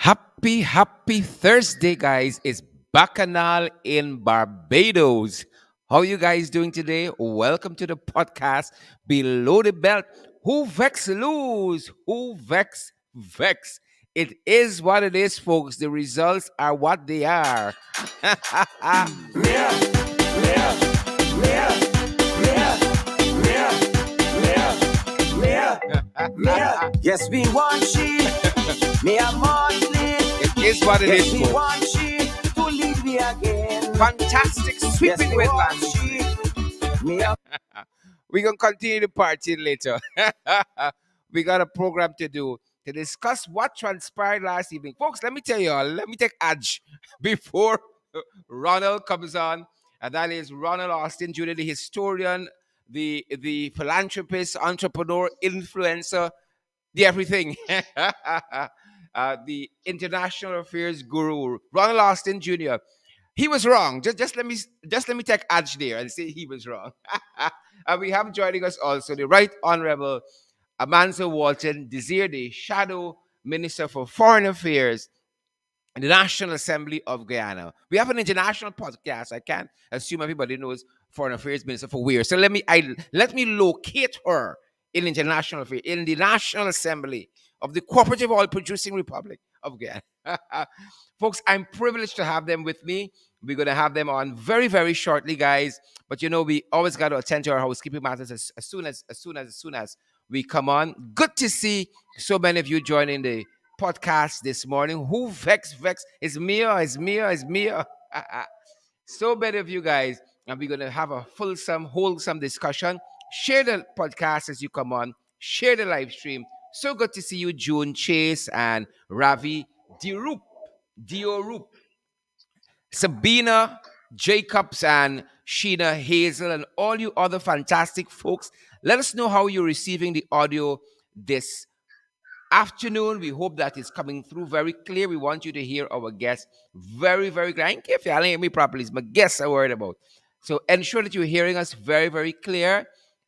Happy Thursday, guys. It's Bacchanal in Barbados. How you guys doing today? Welcome to the podcast Below the Belt. Who vex lose? Who vex vex? It is what it is, folks. The results are what they are. Yes, we want she. Me a Mottley. It is what it Yes, is, we folks. want she to lead me again. Fantastic Yes, sweeping we want wetlands. she. Me a We're going to continue the party later. We got a program to do to discuss what transpired last evening. Folks, let me tell you all, let me take edge before Ronald comes on. And that is Ronald Austin Jr., the historian, the philanthropist, entrepreneur, influencer, the everything. The international affairs guru, Ronald Austin Jr. He was wrong. Just let me take edge there and say he was wrong. And we have joining us also the Right Honorable Amanzo Walton Desir, the Shadow Minister for Foreign Affairs in the National Assembly of Guyana. We have an international podcast. I can't assume everybody knows Foreign Affairs Minister for where. So let me locate her in international affairs in the National Assembly of the Cooperative Oil Producing Republic of Guyana. Folks, I'm privileged to have them with me. We're going to have them on very, very shortly, guys. But we always got to attend to our housekeeping matters as soon as we come on. Good to see so many of you joining the podcast this morning. Who vex? It's Mia. So many of you guys, and we're gonna have a fulsome, wholesome discussion. Share the podcast as you come on. Share the live stream. So good to see you, June Chase and Ravi Diorup, Sabina Jacobs and Sheena Hazel and all you other fantastic folks. Let us know how you're receiving the audio this afternoon. We hope that it's coming through very clear. We want you to hear our guests very, very clear. I don't care if y'all ain't hear me properly. It's my guests I'm worried about. So ensure that you're hearing us very, very clear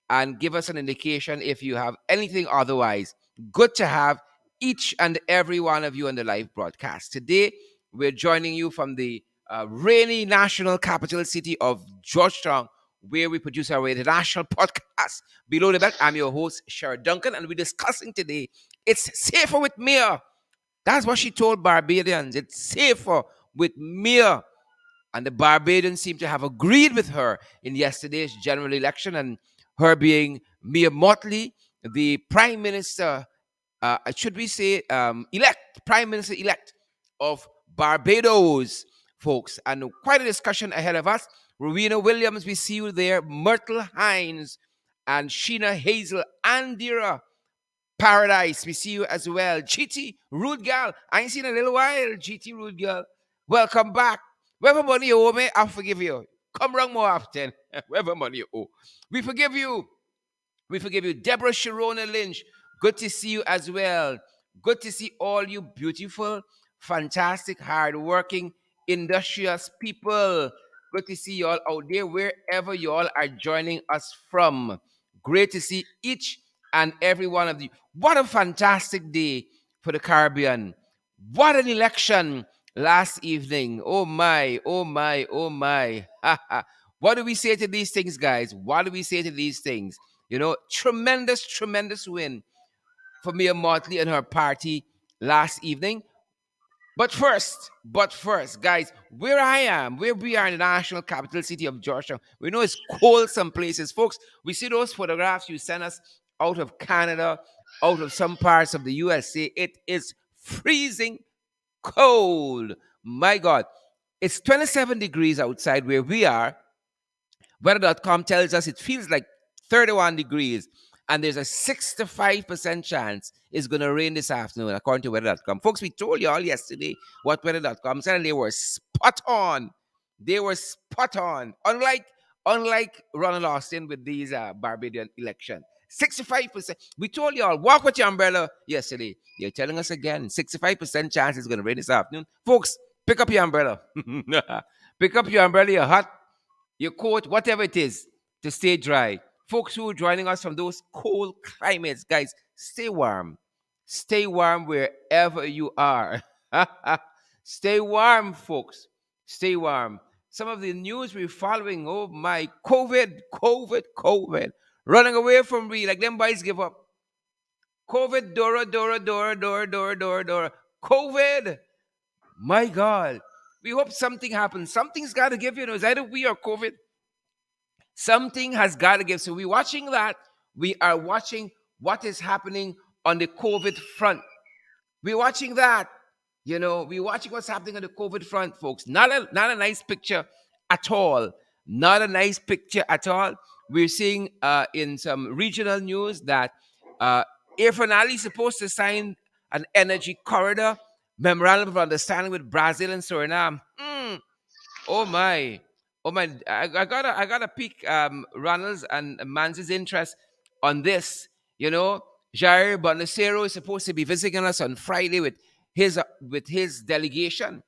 and give us an indication if you have anything otherwise. Good to have each and every one of you on the live broadcast. Today, we're joining you from the rainy national capital city of Georgetown, where we produce our international podcast. Below the Belt, I'm your host, Sherry Duncan, and we're discussing today it's safer with Mia. That's what she told Barbarians. It's safer with Mia. And the Barbadians seem to have agreed with her in yesterday's general election, and her being Mia Mottley, the Prime Minister, should we say, Prime Minister elect of Barbados, folks. And quite a discussion ahead of us. Rowena Williams, we see you there. Myrtle Hines and Sheena Hazel, Andira Paradise, we see you as well. GT, Rude Girl, I ain't seen a little while. GT, Rude Girl, welcome back. Whatever money you owe me, I'll forgive you. Come round more often. Whatever money you owe. We forgive you. We forgive you. Deborah Sharona Lynch, good to see you as well. Good to see all you beautiful, fantastic, hardworking, industrious people. Good to see you all out there, wherever you all are joining us from. Great to see each and every one of you. What a fantastic day for the Caribbean. What an election last evening. Oh my, oh my, oh my. What do we say to these things, guys? What do we say to these things? Tremendous win for Mia Motley and her party last evening. But first, guys, where we are in the national capital city of Georgetown, we know it's cold some places. Folks, we see those photographs you sent us out of Canada, out of some parts of the USA. It is freezing cold. My God. It's 27 degrees outside where we are. Weather.com tells us it feels like 31 degrees, and there's a 65% chance it's going to rain this afternoon, according to weather.com. Folks, we told you all yesterday what weather.com said, and they were spot on. They were spot on. Unlike Ronald Austin with these Barbadian election. 65%. We told you all, walk with your umbrella yesterday. They're telling us again, 65% chance it's going to rain this afternoon. Folks, pick up your umbrella. Pick up your umbrella, your hat, your coat, whatever it is, to stay dry. Folks who are joining us from those cold climates, guys, stay warm. Stay warm wherever you are. Stay warm, folks. Stay warm. Some of the news we're following, oh my, COVID, COVID, COVID. Running away from me, like them boys give up. COVID, Dora, Dora, Dora, Dora, Dora, Dora, Dora. COVID. My God. We hope something happens. Something's got to give, it's either we or COVID. Something has got to give. So we're watching that. We are watching what is happening on the COVID front. We're watching that. We're watching what's happening on the COVID front, folks. Not a nice picture at all. Not a nice picture at all. We're seeing in some regional news that uh, Irfan Ali is supposed to sign an energy corridor memorandum of understanding with Brazil and Suriname. Oh my, oh my! I gotta pique Ronald's and Mans's interest on this. Jair Bonacero is supposed to be visiting us on Friday with his delegation,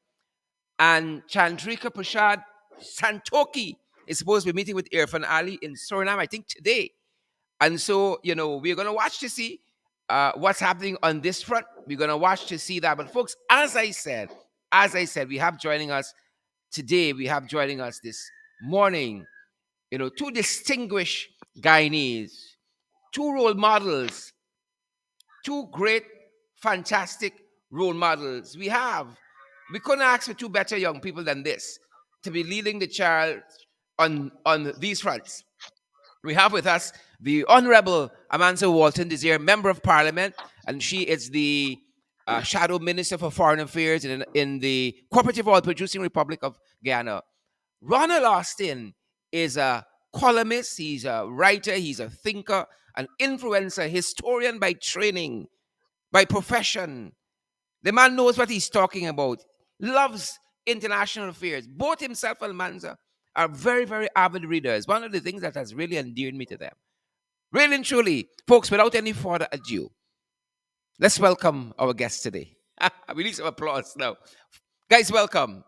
and Chandrika Prasad Santoki is supposed to be meeting with Irfan Ali in Suriname, I think today. And so, we're gonna watch to see what's happening on this front. We're gonna watch to see that. But folks, as I said, we have joining us this morning, two distinguished Guyanese, two role models, two great, fantastic role models. We couldn't ask for two better young people than this to be leading the charge on these fronts. We have with us the Honorable Amanda Walton Desir, Member of Parliament, and she is the Shadow Minister for Foreign Affairs in the Cooperative Oil Producing Republic of Guyana. Ronald Austin is a columnist, he's a writer, he's a thinker, an influencer, historian by training, by profession. The man knows what he's talking about, loves international affairs. Both himself and Manza are very, very avid readers. One of the things that has really endeared me to them. Really and truly, folks, without any further ado, let's welcome our guest today. We need some applause now. Guys, welcome.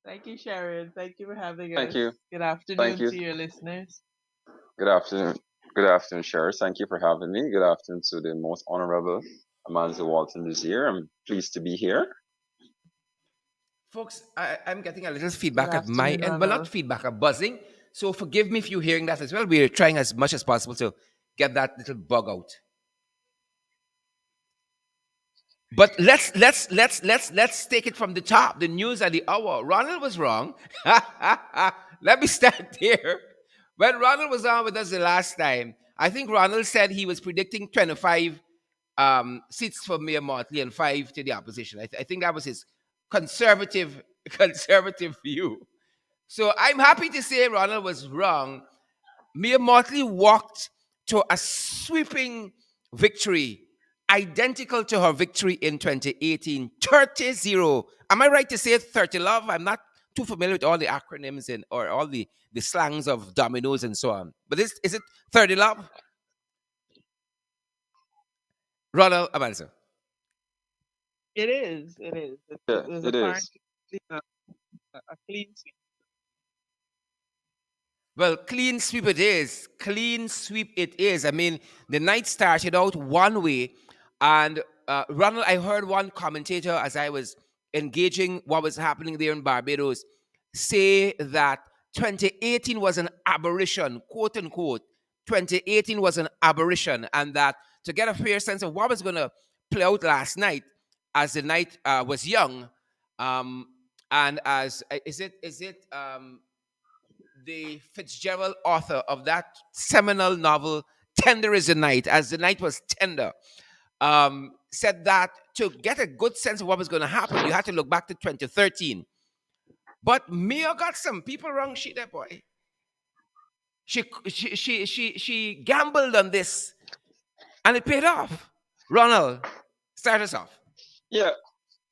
Thank you, Sharon. Thank you for having Thank us. you. Good Thank afternoon you. to your listeners. Good afternoon. Good afternoon, Sherry. Thank you for having me. Good afternoon to the most honorable Amanda Walton this year. I'm pleased to be here. Folks, I'm getting a little Good feedback at my afternoon, end, but not Ronald. feedback, a buzzing. So forgive me if you're hearing that as well. We're trying as much as possible to get that little bug out. But let's take it from the top. The news at the hour. Ronald was wrong. Let me start there. When Ronald was on with us the last time, I think Ronald said he was predicting 25 seats for Mayor Mottley and 5 to the opposition. I think that was his conservative conservative view. So I'm happy to say Ronald was wrong. Mia Motley walked to a sweeping victory, identical to her victory in 2018, 30-0. Am I right to say 30 love? I'm not too familiar with all the acronyms or all the slangs of dominoes and so on. But is it 30 love? Ronald Amanza. It is. It is. Yeah, It was it is. apparently a clean sweep. Well, clean sweep it is. Clean sweep it is. I mean, the night started out one way, and Ronald, I heard one commentator as I was engaging what was happening there in Barbados say that 2018 was an aberration, quote unquote. 2018 was an aberration, and that to get a fair sense of what was going to play out last night, as the night was young, um, and as is it the Fitzgerald author of that seminal novel, Tender is the Night, as the night was tender, said that to get a good sense of what was going to happen, you had to look back to 2013. But Mia got some people wrong, she that boy. She gambled on this, and it paid off. Ronald, start us off. Yeah,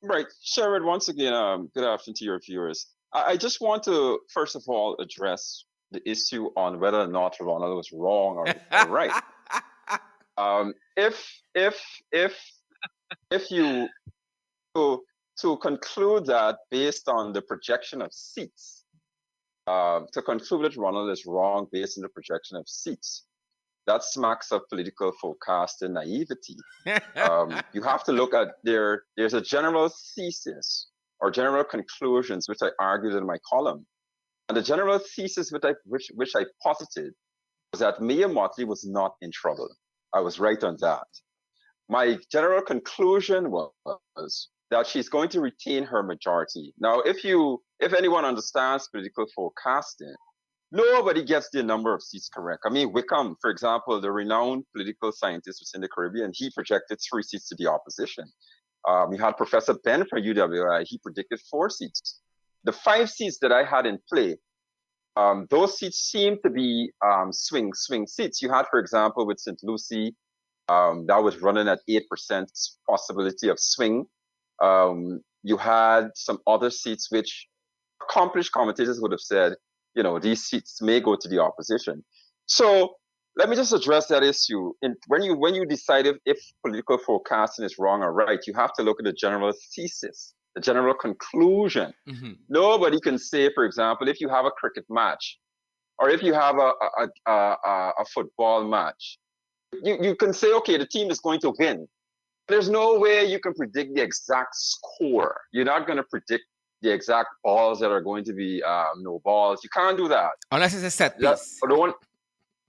right. Sherrod, once again, good afternoon to your viewers. I just want to, first of all, address the issue on whether or not Ronald was wrong or right. If if you to conclude that based on the projection of seats, to conclude that Ronald is wrong based on the projection of seats, that smacks of political forecasting naivety. You have to look at there's a general thesis or general conclusions, which I argued in my column. And the general thesis which I posited was that Mia Mottley was not in trouble. I was right on that. My general conclusion was that she's going to retain her majority. Now, if anyone understands political forecasting, nobody gets the number of seats correct. I mean, Wickham, for example, the renowned political scientist within the Caribbean, he projected 3 seats to the opposition. We had Professor Ben from UWI, he predicted 4 seats. The 5 seats that I had in play, those seats seem to be swing seats. You had, for example, with St. Lucie, that was running at 8% possibility of swing. You had some other seats which accomplished commentators would have said, these seats may go to the opposition. So let me just address that issue. When you decide if political forecasting is wrong or right, you have to look at the general thesis, the general conclusion. Mm-hmm. Nobody can say, for example, if you have a cricket match or if you have a football match, you can say, okay, the team is going to win. There's no way you can predict the exact score. You're not going to predict the exact balls that are going to be no balls. You can't do that. Unless it's a set piece.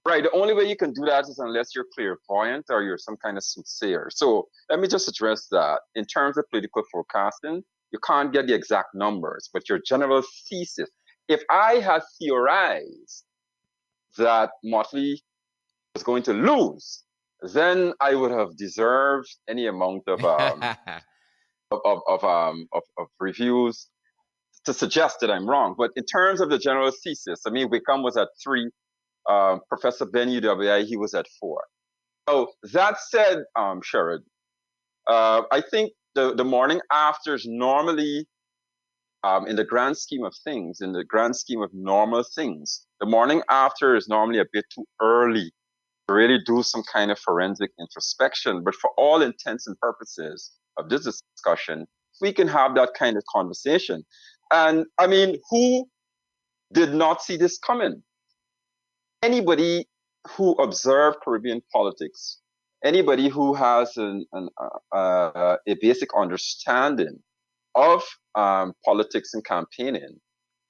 Right. The only way you can do that is unless you're clairvoyant or you're some kind of soothsayer. So let me just address that. In terms of political forecasting, you can't get the exact numbers, but your general thesis. If I had theorized that Motley was going to lose, then I would have deserved any amount of reviews to suggest that I'm wrong. But in terms of the general thesis, I mean, Wickham was at 3. Professor Ben UWI, he was at 4. So that said, Sherrod, I think the morning after is normally, in the grand scheme of things, in the grand scheme of normal things, the morning after is normally a bit too early to really do some kind of forensic introspection. But for all intents and purposes of this discussion, we can have that kind of conversation. And I mean, who did not see this coming? Anybody who observed Caribbean politics, anybody who has a basic understanding of politics and campaigning,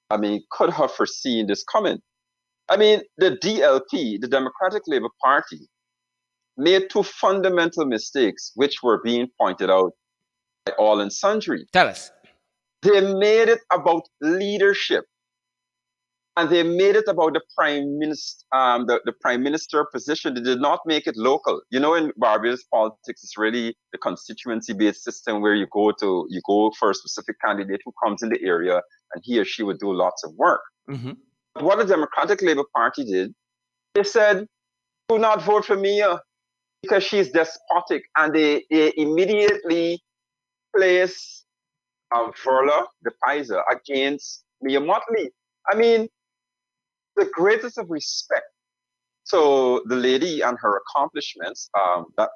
I mean, could have foreseen this coming. I mean, the DLP, the Democratic Labour Party, made 2 fundamental mistakes, which were being pointed out by all and sundry. Tell us. They made it about leadership. And they made it about the prime minister, the prime minister position. They did not make it local. In Barbados politics, it's really the constituency-based system where you go for a specific candidate who comes in the area, and he or she would do lots of work. Mm-hmm. But what the Democratic Labour Party did, they said, "Do not vote for Mia because she's despotic," and they immediately place Verla, the Pfizer, against Mia Mottley. I mean, the greatest of respect. So the lady and her accomplishments,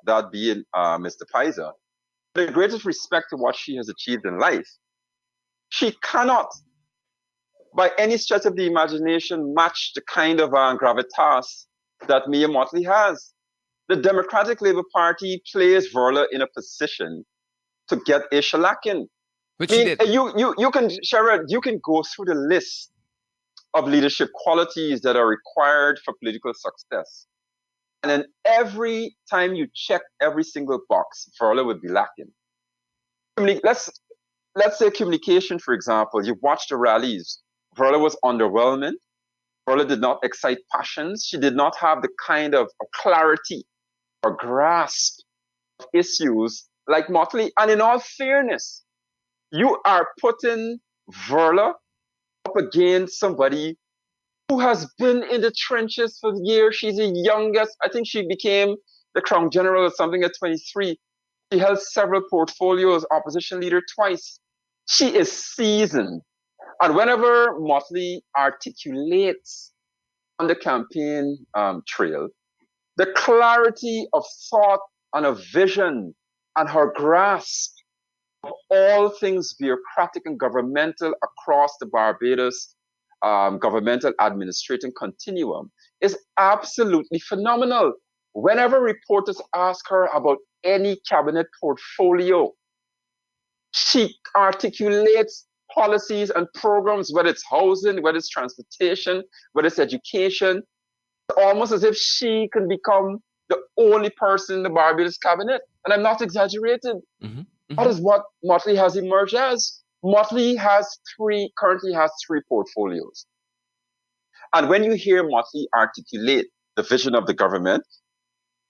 that being Mr. Pfizer, the greatest respect to what she has achieved in life. She cannot, by any stretch of the imagination, match the kind of gravitas that Mia Mottley has. The Democratic Labour Party placed Verla in a position to get a shellacking. Which she did. You can, Sherrod, you can go through the list of leadership qualities that are required for political success. And then every time you check every single box, Verla would be lacking. Let's say communication, for example. You watch the rallies. Verla was underwhelming. Verla did not excite passions. She did not have the kind of clarity or grasp of issues like Mottley. And in all fairness, you are putting Verla up against somebody who has been in the trenches for years. She's the youngest. I think she became the Crown General or something at 23. She held several portfolios, opposition leader twice. She is seasoned. And whenever Mottley articulates on the campaign trail, the clarity of thought and of vision and her grasp of all things bureaucratic and governmental across the Barbados governmental administrating continuum is absolutely phenomenal. Whenever reporters ask her about any cabinet portfolio, she articulates policies and programs, whether it's housing, whether it's transportation, whether it's education, almost as if she can become the only person in the Barbados cabinet. And I'm not exaggerating. That is what Mottley has emerged as. Mottley currently has three portfolios. And when you hear Mottley articulate the vision of the government,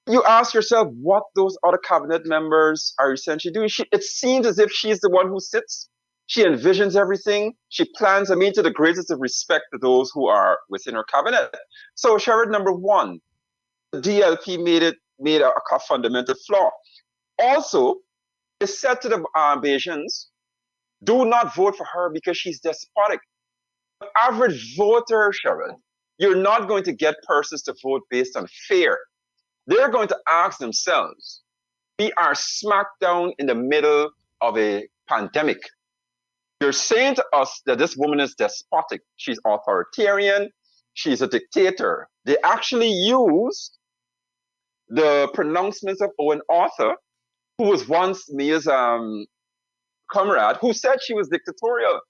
you ask yourself what those other cabinet members are essentially doing. It seems as if she's the one who sits. She envisions everything. She plans, to the greatest of respect to those who are within her cabinet. So, Sherrod, number one, the DLP made a fundamental flaw. Also, it said to the Bajans, do not vote for her because she's despotic. The average voter, Sherrod, you're not going to get persons to vote based on fear. They're going to ask themselves, we are smack down in the middle of a pandemic. You're saying to us that this woman is despotic. She's authoritarian. She's a dictator. They actually use the pronouncements of Owen Arthur, who was once Mia's comrade, who said she was dictatorial.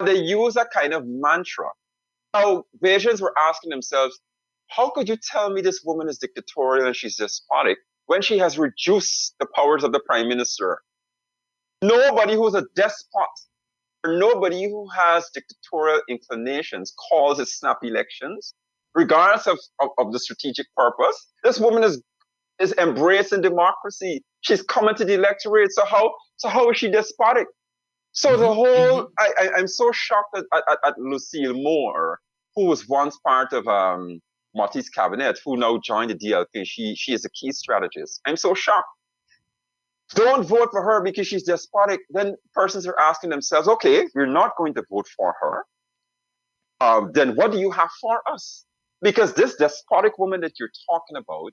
They use a kind of mantra. Now, Bajans were asking themselves, how could you tell me this woman is dictatorial and she's despotic when she has reduced the powers of the prime minister? Nobody who's a despot or nobody who has dictatorial inclinations calls it snap elections, regardless of the strategic purpose. This woman is embracing democracy. She's coming to the electorate. So how is she despotic? So the whole, I'm so shocked at Lucille Moore, who was once part of Mottley's cabinet, who now joined the DLP. She is a key strategist. I'm so shocked. Don't vote for her because she's despotic. Then persons are asking themselves, okay, we're not going to vote for her. Then what do you have for us? Because this despotic woman that you're talking about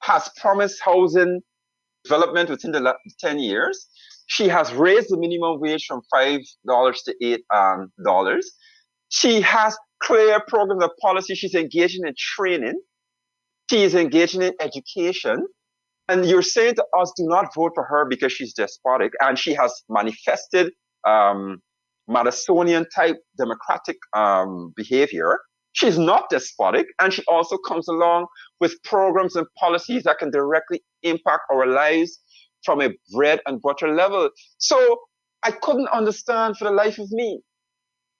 has promised housing development within the 10 years. She has raised the minimum wage from $5 to $8. She has clear programs of policy. She's engaging in training. She is engaging in education. And you're saying to us, do not vote for her because she's despotic. And she has manifested Madisonian type democratic behavior. She's not despotic. And she also comes along with programs and policies that can directly impact our lives from a bread and butter level. So I couldn't understand for the life of me,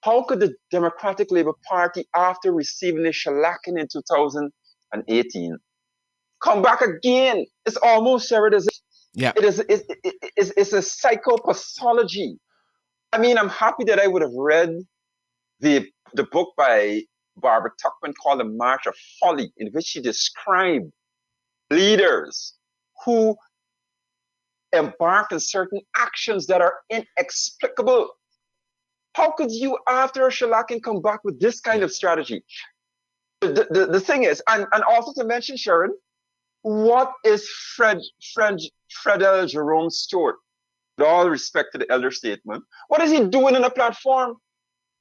how could the Democratic Labour Party, after receiving a shellacking in 2018, come back again? It's almost, Sherrod, as if it's a psychopathology. I'm happy that I would have read the book by Barbara Tuchman called The March of Folly, in which she described leaders who embark on certain actions that are inexplicable. How could you, after a shellacking, come back with this kind of strategy? The thing is, and also to mention, Sharon, what is Fredel Jerome Stewart, with all respect to the elder statesman, what is he doing on a platform?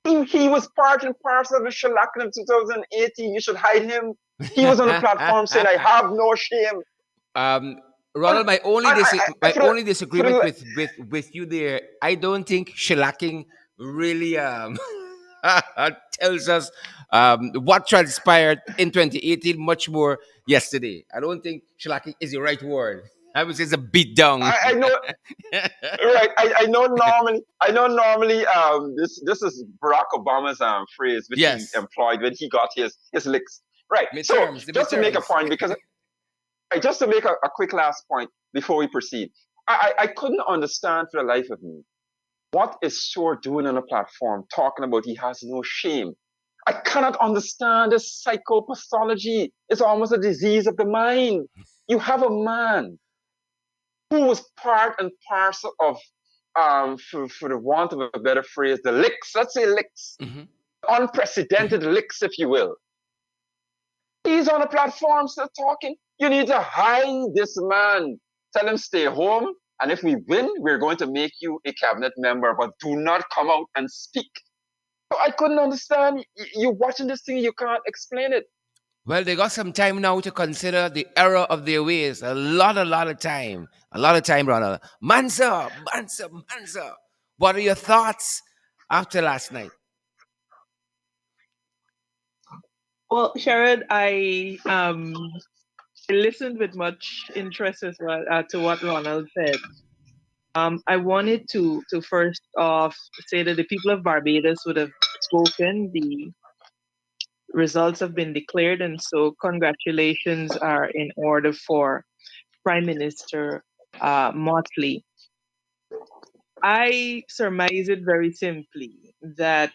He was part and parcel of the shellacking of 2018. You should hide him. He was on the platform saying, I have no shame. Ronald, my only disagreement with you there, I don't think shellacking really tells us what transpired in 2018 much more yesterday. I don't think shellacking is the right word. I would say it's a beat down. I know, right? I know normally. This is Barack Obama's phrase, which he employed when he got his licks. Right. So just to make a point, because just to make a quick last point before we proceed, I couldn't understand for the life of me what is Stewart doing on a platform talking about he has no shame. I cannot understand this psychopathology. It's almost a disease of the mind. You have a man who was part and parcel of, for the want of a better phrase, the licks. Let's say licks. Unprecedented licks, if you will. He's on a platform still talking. You need to hide this man. Tell him stay home. And if we win, we're going to make you a cabinet member. But do not come out and speak. I couldn't understand. You're watching this thing, you can't explain it. Well, they got some time now to consider the error of their ways. A lot of time. A lot of time, Ronald. Mansa, Mansa, Mansa. What are your thoughts after last night? Well, Sharon, I listened with much interest as well to what Ronald said. I wanted to first off say that the people of Barbados would have spoken. The results have been declared, and so congratulations are in order for Prime Minister Mottley. I surmise it very simply that,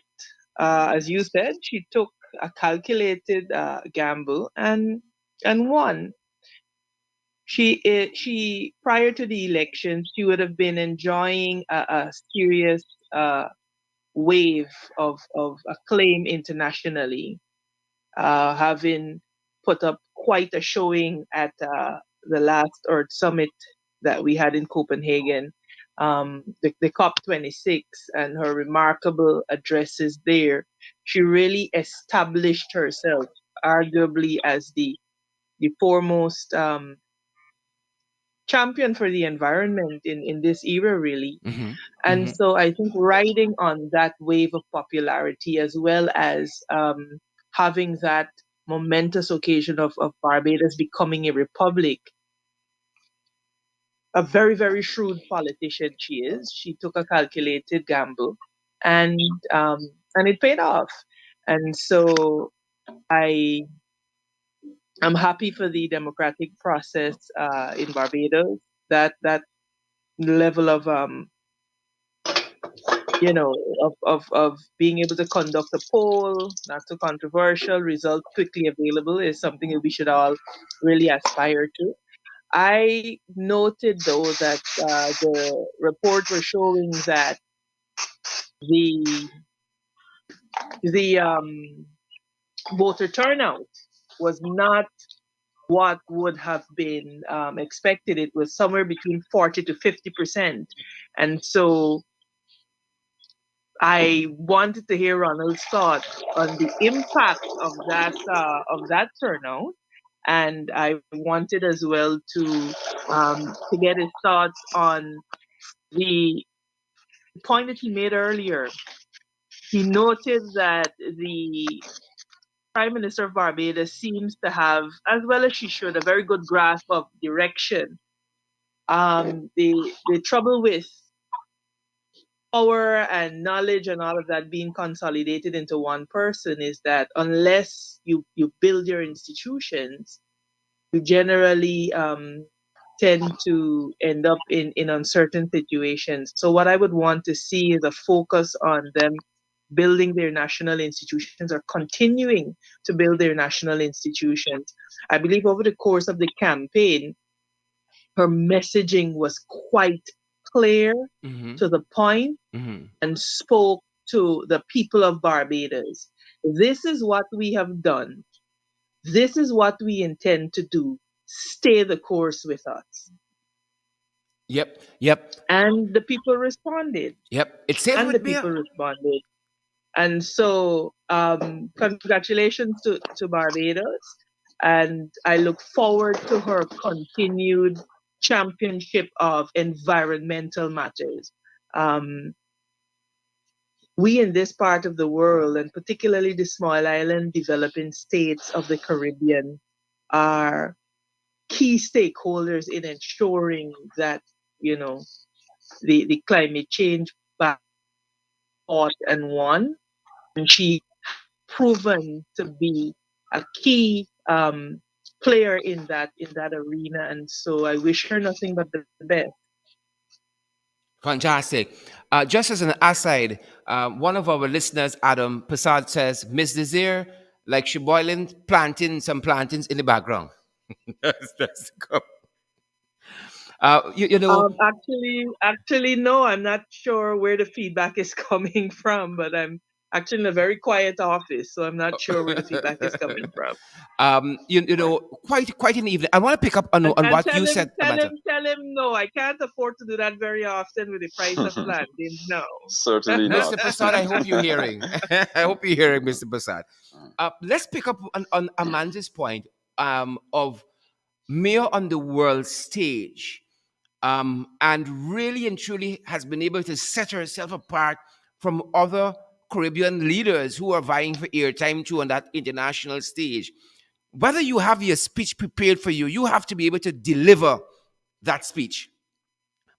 as you said, she took a calculated gamble and won. She prior to the election, she would have been enjoying a serious uh, wave of acclaim internationally, having put up quite a showing at the last Earth Summit that we had in Copenhagen, the COP26, and her remarkable addresses there. She really established herself, arguably, as the foremost champion for the environment in this era, really. Mm-hmm. And Mm-hmm. so I think riding on that wave of popularity, as well as having that momentous occasion of Barbados becoming a republic, a very, very shrewd politician she is. She took a calculated gamble, and and it paid off. And so I am happy for the democratic process in Barbados. That level of of being able to conduct a poll, not so controversial, results quickly available, is something that we should all really aspire to. I noted though that the report was showing that the the voter turnout was not what would have been expected. It was somewhere between 40 to 50%, and so I wanted to hear Ronald's thoughts on the impact of that turnout, and I wanted as well to get his thoughts on the point that he made earlier. He noted that the Prime Minister of Barbados seems to have, as well as she should, a very good grasp of direction. The trouble with power and knowledge and all of that being consolidated into one person is that unless you build your institutions, you generally tend to end up in uncertain situations. So what I would want to see is a focus on them building their national institutions or continuing to build their national institutions. I believe over the course of the campaign, her messaging was quite clear, Mm-hmm. to the point, Mm-hmm. and spoke to the people of Barbados. This is what we have done. This is what we intend to do. Stay the course with us. Yep. Yep. And the people responded. Yep. It's safe And the with me. people responded. And so, congratulations to Barbados. And I look forward to her continued championship of environmental matters. Um, we in this part of the world, and particularly the small island developing states of the Caribbean, are key stakeholders in ensuring that, you know, the climate change back fought and won. And she proven to be a key player in that arena. And so I wish her nothing but the best. Fantastic. Just as an aside, one of our listeners, Adam Passad, says, Miss Desire, like she boiling planting some plantains in the background. That's the you know, Actually, no, I'm not sure where the feedback is coming from, but actually in a very quiet office, so I'm not sure where the feedback is coming from. You Right. know, quite an evening. I want to pick up on And what you said, Amanda. tell him, no, I can't afford to do that very often with the price of plantains. No. Certainly not. Mr. Prasad, I hope you're hearing. I hope you're hearing, Mr. Prasad. Let's pick up on Amanda's point of Mayor on the world stage, and really and truly has been able to set herself apart from other Caribbean leaders who are vying for airtime too on that international stage. Whether you have your speech prepared for you, you have to be able to deliver that speech.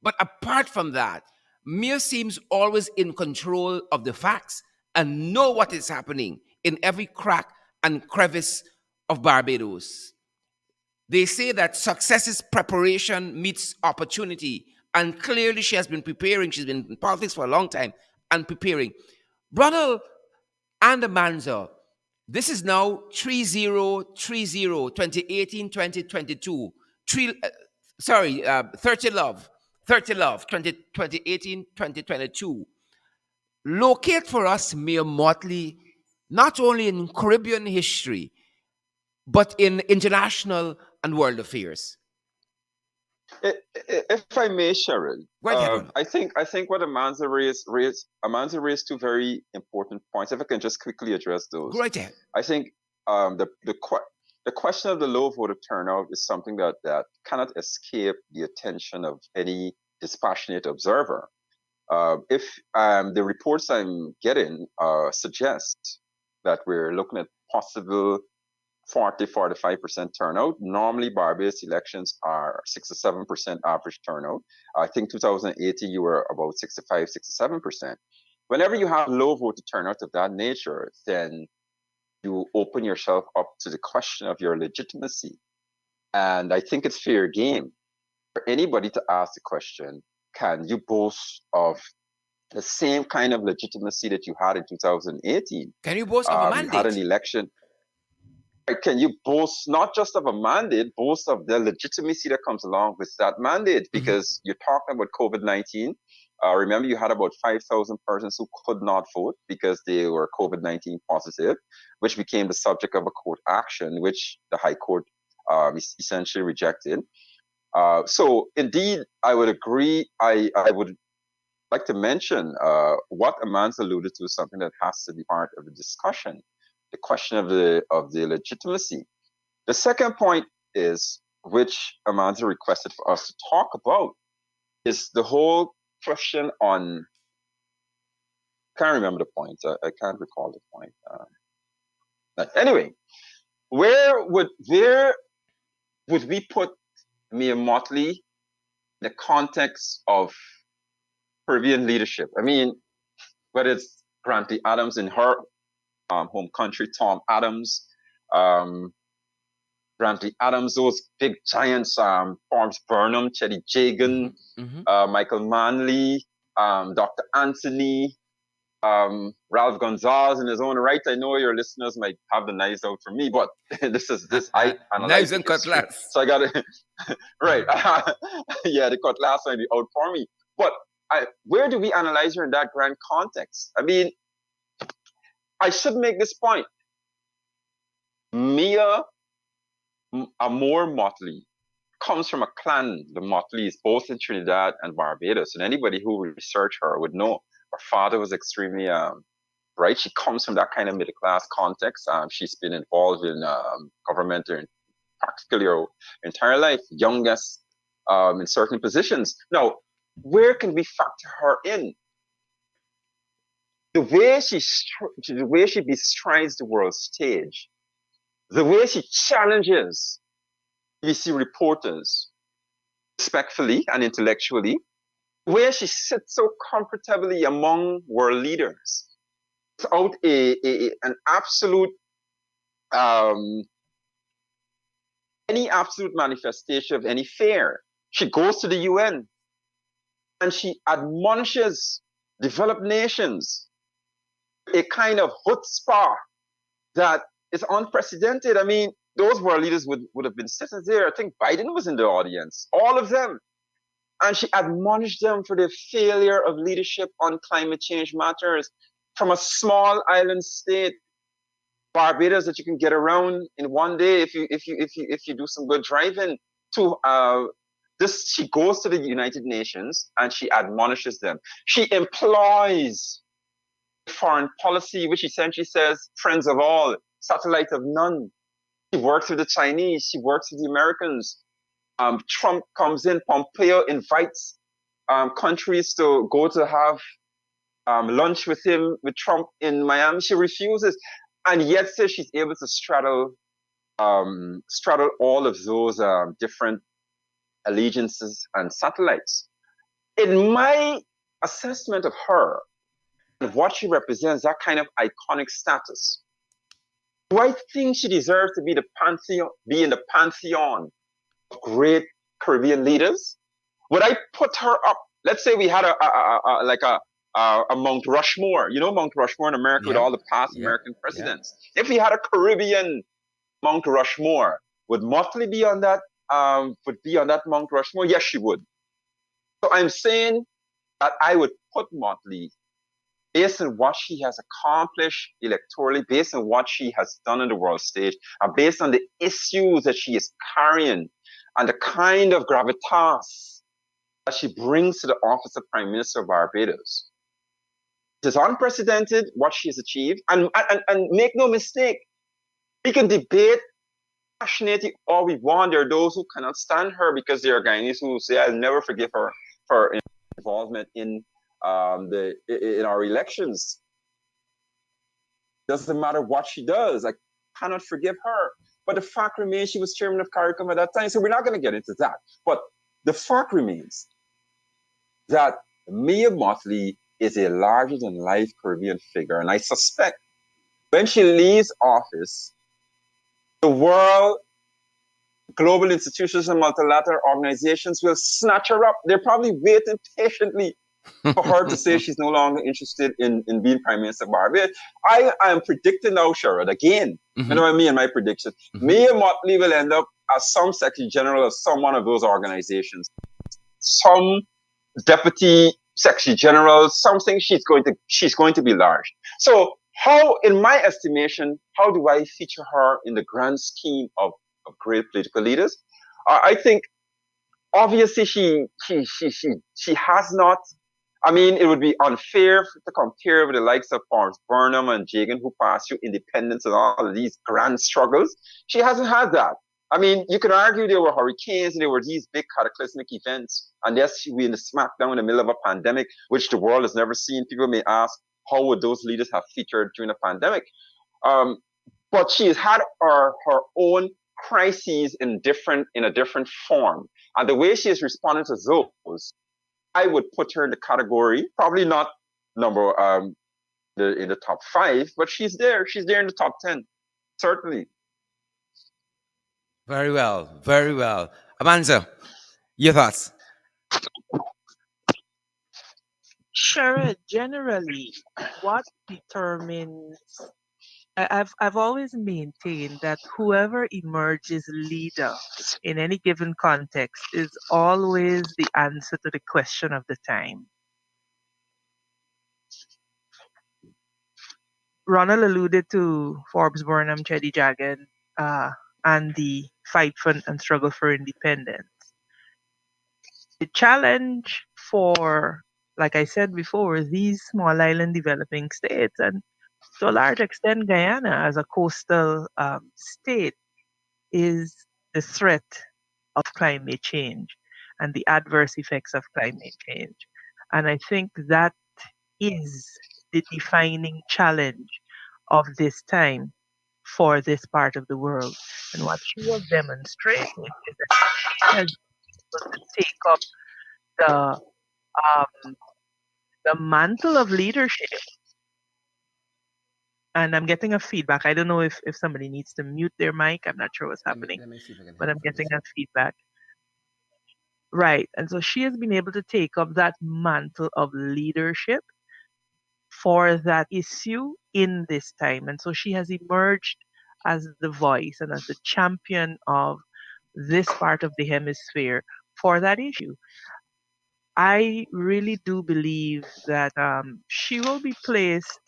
But apart from that, Mir seems always in control of the facts and know what is happening in every crack and crevice of Barbados. They say that success is preparation meets opportunity. And clearly, she has been preparing. She's been in politics for a long time and preparing. Brother and Amanza, this is now 3030 2018 2022. 30 Love, 30 Love, 2018 2022. Locate for us Mayor Mottley, not only in Caribbean history, but in international and world affairs. If I may, Sharon, Go ahead, brother. I think what Amanza raised two very important points. If I can just quickly address Go those, right ahead. I think the question of the low voter turnout is something that cannot escape the attention of any dispassionate observer. If the reports I'm getting suggest that we're looking at possible 45% turnout. Normally, Barbados elections are 6 to 7% average turnout. I think 2018 you were about 65, 67%. Whenever you have low voter turnout of that nature, then you open yourself up to the question of your legitimacy. And I think it's fair game for anybody to ask the question, can you boast of the same kind of legitimacy that you had in 2018? Can you boast of a You had an mandate? election. Can you boast not just of a mandate, boast of the legitimacy that comes along with that mandate? Because you're talking about COVID-19. Remember, you had about 5,000 persons who could not vote because they were COVID-19 positive, which became the subject of a court action, which the High Court essentially rejected. So, indeed, I would agree. I would like to mention what Amans alluded to is something that has to be part of the discussion, the question of the legitimacy. The second point is, which Amanda requested for us to talk about, is the whole question on. I can't remember the point. I can't recall the point. Anyway, where would we put Mia Motley in the context of Caribbean leadership? I mean, whether it's Granty Adams in her home country, Tom Adams, Grantley Adams, those big giants, Forbes Burnham, Chetty Jagan, Michael Manley, Dr. Anthony, Ralph Gonzalez in his own right. I know your listeners might have the knives out for me, but I analyze Knives and cutlass. So I got it right. Yeah, the cutlass might be out for me. But where do we analyze her in that grand context? I mean, I should make this point. Mia Amor Motley comes from a clan, the Mottleys, both in Trinidad and Barbados. And anybody who researched her would know her father was extremely bright. She comes from that kind of middle class context. She's been involved in government in practically her entire life, youngest in certain positions. Now, where can we factor her in? The way she bestrides the world stage, the way she challenges BBC reporters respectfully and intellectually, where she sits so comfortably among world leaders without an absolute any absolute manifestation of any fear. She goes to the UN and she admonishes developed nations, a kind of chutzpah that is unprecedented. I mean, those world leaders would have been sitting there. I think Biden was in the audience, all of them. And she admonished them for their failure of leadership on climate change matters, from a small island state, Barbados, that you can get around in one day if you do some good driving, to this, she goes to the United Nations and she admonishes them. She employs foreign policy, which essentially says friends of all, satellite of none. She works with the Chinese, she works with the Americans. Trump comes in, Pompeo invites countries to go to have lunch with him, with Trump in Miami. She refuses, and yet says she's able to straddle all of those different allegiances and satellites. In my assessment of her and what she represents, that kind of iconic status, do I think she deserves to be in the pantheon of great Caribbean leaders? Would I put her up? Let's say we had a Mount Rushmore. You know Mount Rushmore in America with all the past American presidents. If we had a Caribbean Mount Rushmore, would Mottley be on that? Would be on that Mount Rushmore? Yes, she would. So I'm saying that I would put Mottley, based on what she has accomplished electorally, based on what she has done on the world stage, and based on the issues that she is carrying, and the kind of gravitas that she brings to the office of Prime Minister of Barbados. It is unprecedented what she has achieved. And make no mistake, we can debate passionately all we want. There are those who cannot stand her because they are Guyanese who say, I'll never forgive her for involvement in our elections. Doesn't matter what she does. I cannot forgive her. But the fact remains she was chairman of CARICOM at that time. So we're not going to get into that. But the fact remains that Mia Mottley is a larger-than-life Caribbean figure. And I suspect when she leaves office, the world, global institutions and multilateral organizations will snatch her up. They're probably waiting patiently for her to say she's no longer interested in being Prime Minister of Barbados. I am predicting now, Sherrod, again, you know what I mean, my prediction. Mia Mottley will end up as some Secretary General of some one of those organizations. Some Deputy Secretary General, something. She's going to be large. So how, in my estimation, how do I feature her in the grand scheme of great political leaders? I think obviously she has not. I mean, it would be unfair to compare with the likes of Forrest Burnham and Jagan, who passed through independence and all of these grand struggles. She hasn't had that. I mean, you could argue there were hurricanes and there were these big cataclysmic events. And yes, we're in the smackdown in the middle of a pandemic, which the world has never seen. People may ask, how would those leaders have featured during a pandemic? But she has had her own crises in a different form. And the way she has responded to those, I would put her in the category, probably not number in the top 5, but she's there. She's there in the top 10, certainly. Very well, very well. Amanza, your thoughts? Sherrod, generally, what determines I've always maintained that whoever emerges leader in any given context is always the answer to the question of the time. Ronald alluded to Forbes Burnham, Chedi Jagan, and the fight for and struggle for independence. The challenge for, like I said before, these small island developing states, and to a large extent Guyana as a coastal state, is the threat of climate change and the adverse effects of climate change. And I think that is the defining challenge of this time for this part of the world. And what she was demonstrating is that she has been able to take up the mantle of leadership. And I'm getting a feedback. I don't know if somebody needs to mute their mic. I'm not sure what's happening, Let me see if I can but help I'm from getting this. a feedback. Right. And so she has been able to take up that mantle of leadership for that issue in this time. And so she has emerged as the voice and as the champion of this part of the hemisphere for that issue. I really do believe that she will be placed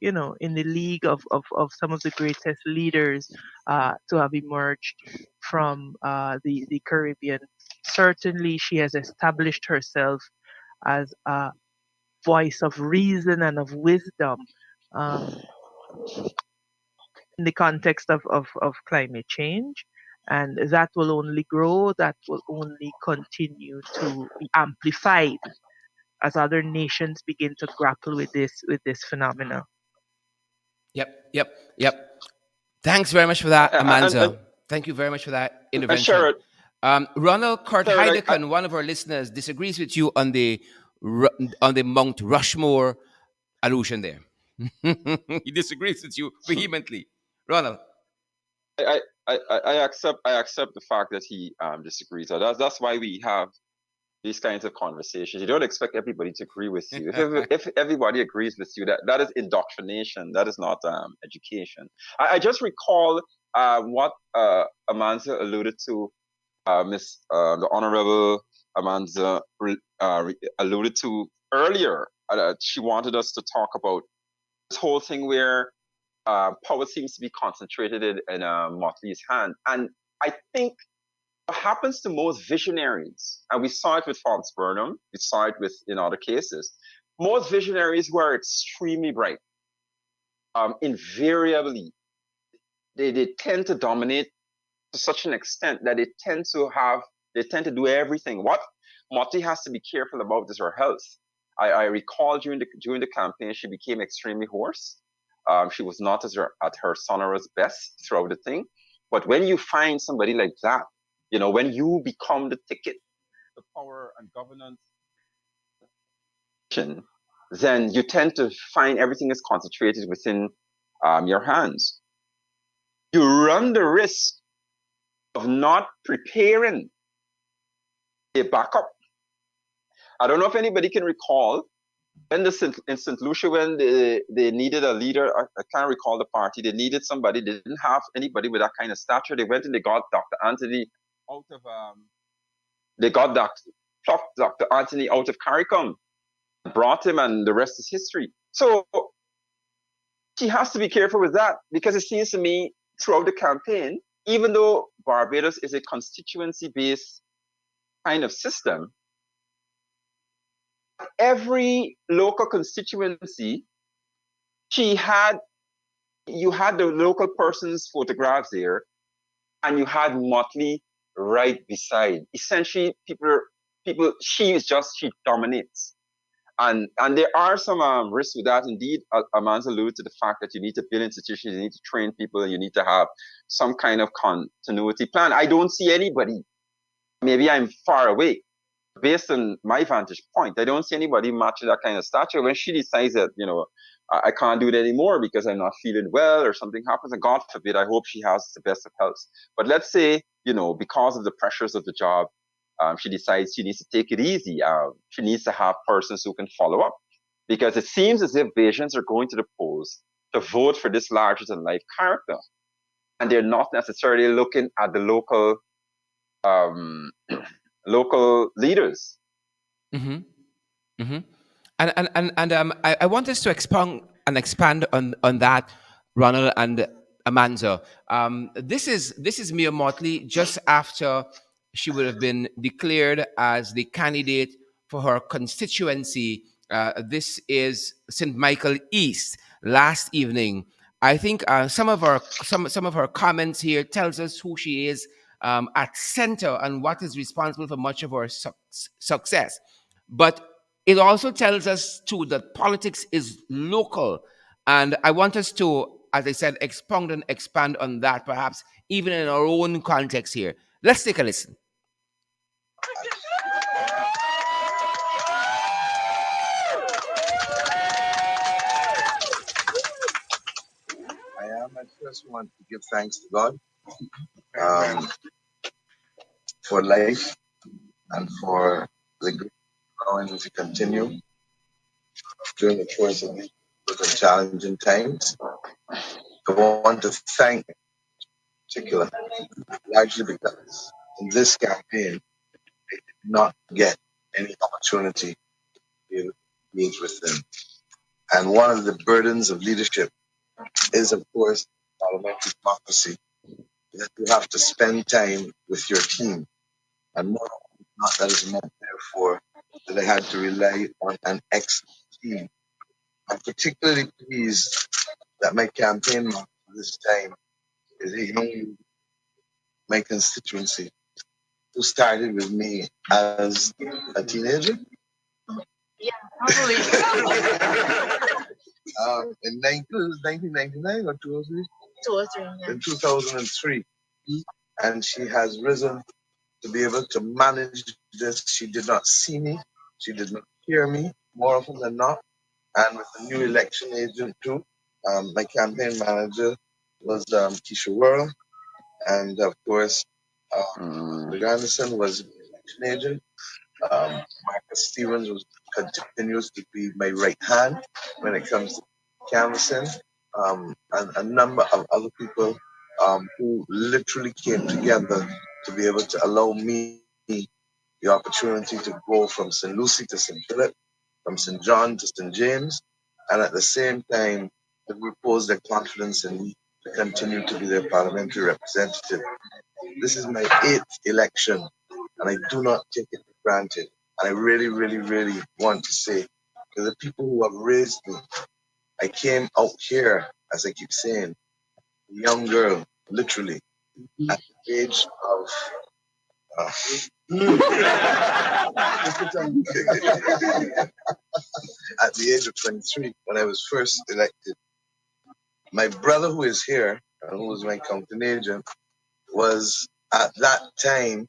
in the league of some of the greatest leaders to have emerged from the Caribbean. Certainly, she has established herself as a voice of reason and of wisdom um, in the context of climate change. And that will only grow, that will only continue to be amplified as other nations begin to grapple with this phenomena. Yep. Thanks very much for that, And, Amanda. Thank you very much for that and intervention. Sherrod, Ronald Kurt Sherrod, Heidecken, one of our listeners, disagrees with you on the Mount Rushmore allusion there. He disagrees with you vehemently. Ronald. I accept the fact that he disagrees. So that's why we have these kinds of conversations. You don't expect everybody to agree with you. If everybody agrees with you, that is indoctrination. That is not education. I just recall what Amanda alluded to. The Honorable Amanda alluded to earlier. She wanted us to talk about this whole thing where power seems to be concentrated in Mottley's hand. And I think what happens to most visionaries, and we saw it with Franz Burnham, we saw it with in other cases, most visionaries who are extremely bright, invariably, they tend to dominate to such an extent that they tend to do everything. What Motley has to be careful about is her health. I recall during the campaign, she became extremely hoarse. She was not at her sonorous best throughout the thing. But when you find somebody like that, when you become the ticket, the power and governance, then you tend to find everything is concentrated within your hands. You run the risk of not preparing a backup. I don't know if anybody can recall when in St. Lucia, when they needed a leader. I can't recall the party. They needed somebody. They didn't have anybody with that kind of stature. They went and they got Dr. Anthony out of they got plucked Dr. Anthony out of CARICOM, brought him, and the rest is history. So she has to be careful with that, because it seems to me throughout the campaign, even though Barbados is a constituency-based kind of system, every local constituency, you had the local person's photographs there, and you had Motley right beside. Essentially, she dominates. And there are some risks with that. Indeed, Amanda alluded to the fact that you need to build institutions, you need to train people, and you need to have some kind of continuity plan. I don't see anybody. Maybe I'm far away. Based on my vantage point, I don't see anybody matching that kind of stature. When she decides that, I can't do it anymore because I'm not feeling well or something happens, and God forbid, I hope she has the best of health. But let's say, because of the pressures of the job, she decides she needs to take it easy. She needs to have persons who can follow up, because it seems as if Bajans are going to the polls to vote for this larger than life character, and they're not necessarily looking at the local leaders. Mm-hmm. Mm-hmm. I want us to expand on that, Ronald and Amanda. This is Mia Motley just after she would have been declared as the candidate for her constituency. This is St. Michael East last evening. I think some of her comments here tells us who she is at center and what is responsible for much of her success. But it also tells us too that politics is local, and I want us to, as I said, expound and expand on that, perhaps even in our own context here. Let's take a listen. I first want to give thanks to God um, for life and for the grace allowing me to continue during the course of these challenging times. I want to thank in particular, largely because in this campaign, I did not get any opportunity to engage with them. And one of the burdens of leadership is, of course, parliamentary democracy, that you have to spend time with your team. And more often than not, that is meant, therefore, that I had to rely on an excellent team. I'm particularly pleased that my campaign manager this time is a young, my constituency, who started with me as a teenager. Yeah, probably. In 1999 or 2003? 2003, yeah. In 2003. And she has risen to be able to manage this. She did not see me. She did not hear me more often than not. And with the new election agent too, my campaign manager was Keisha Worrell. And of course, Mr. Anderson was the election agent. Marcus Stevens continues to be my right hand when it comes to canvassing, and a number of other people who literally came together to be able to allow me the opportunity to go from St. Lucie to St. Philip, from St. John to St. James, and at the same time to repose their confidence in me to continue to be their parliamentary representative. This is my eighth election, and I do not take it for granted. And I really, really, really want to say to the people who have raised me, I came out here, as I keep saying, a young girl, literally, at the age of uh, at the age of 23 when I was first elected. My brother, who is here, and who was my counting agent, was at that time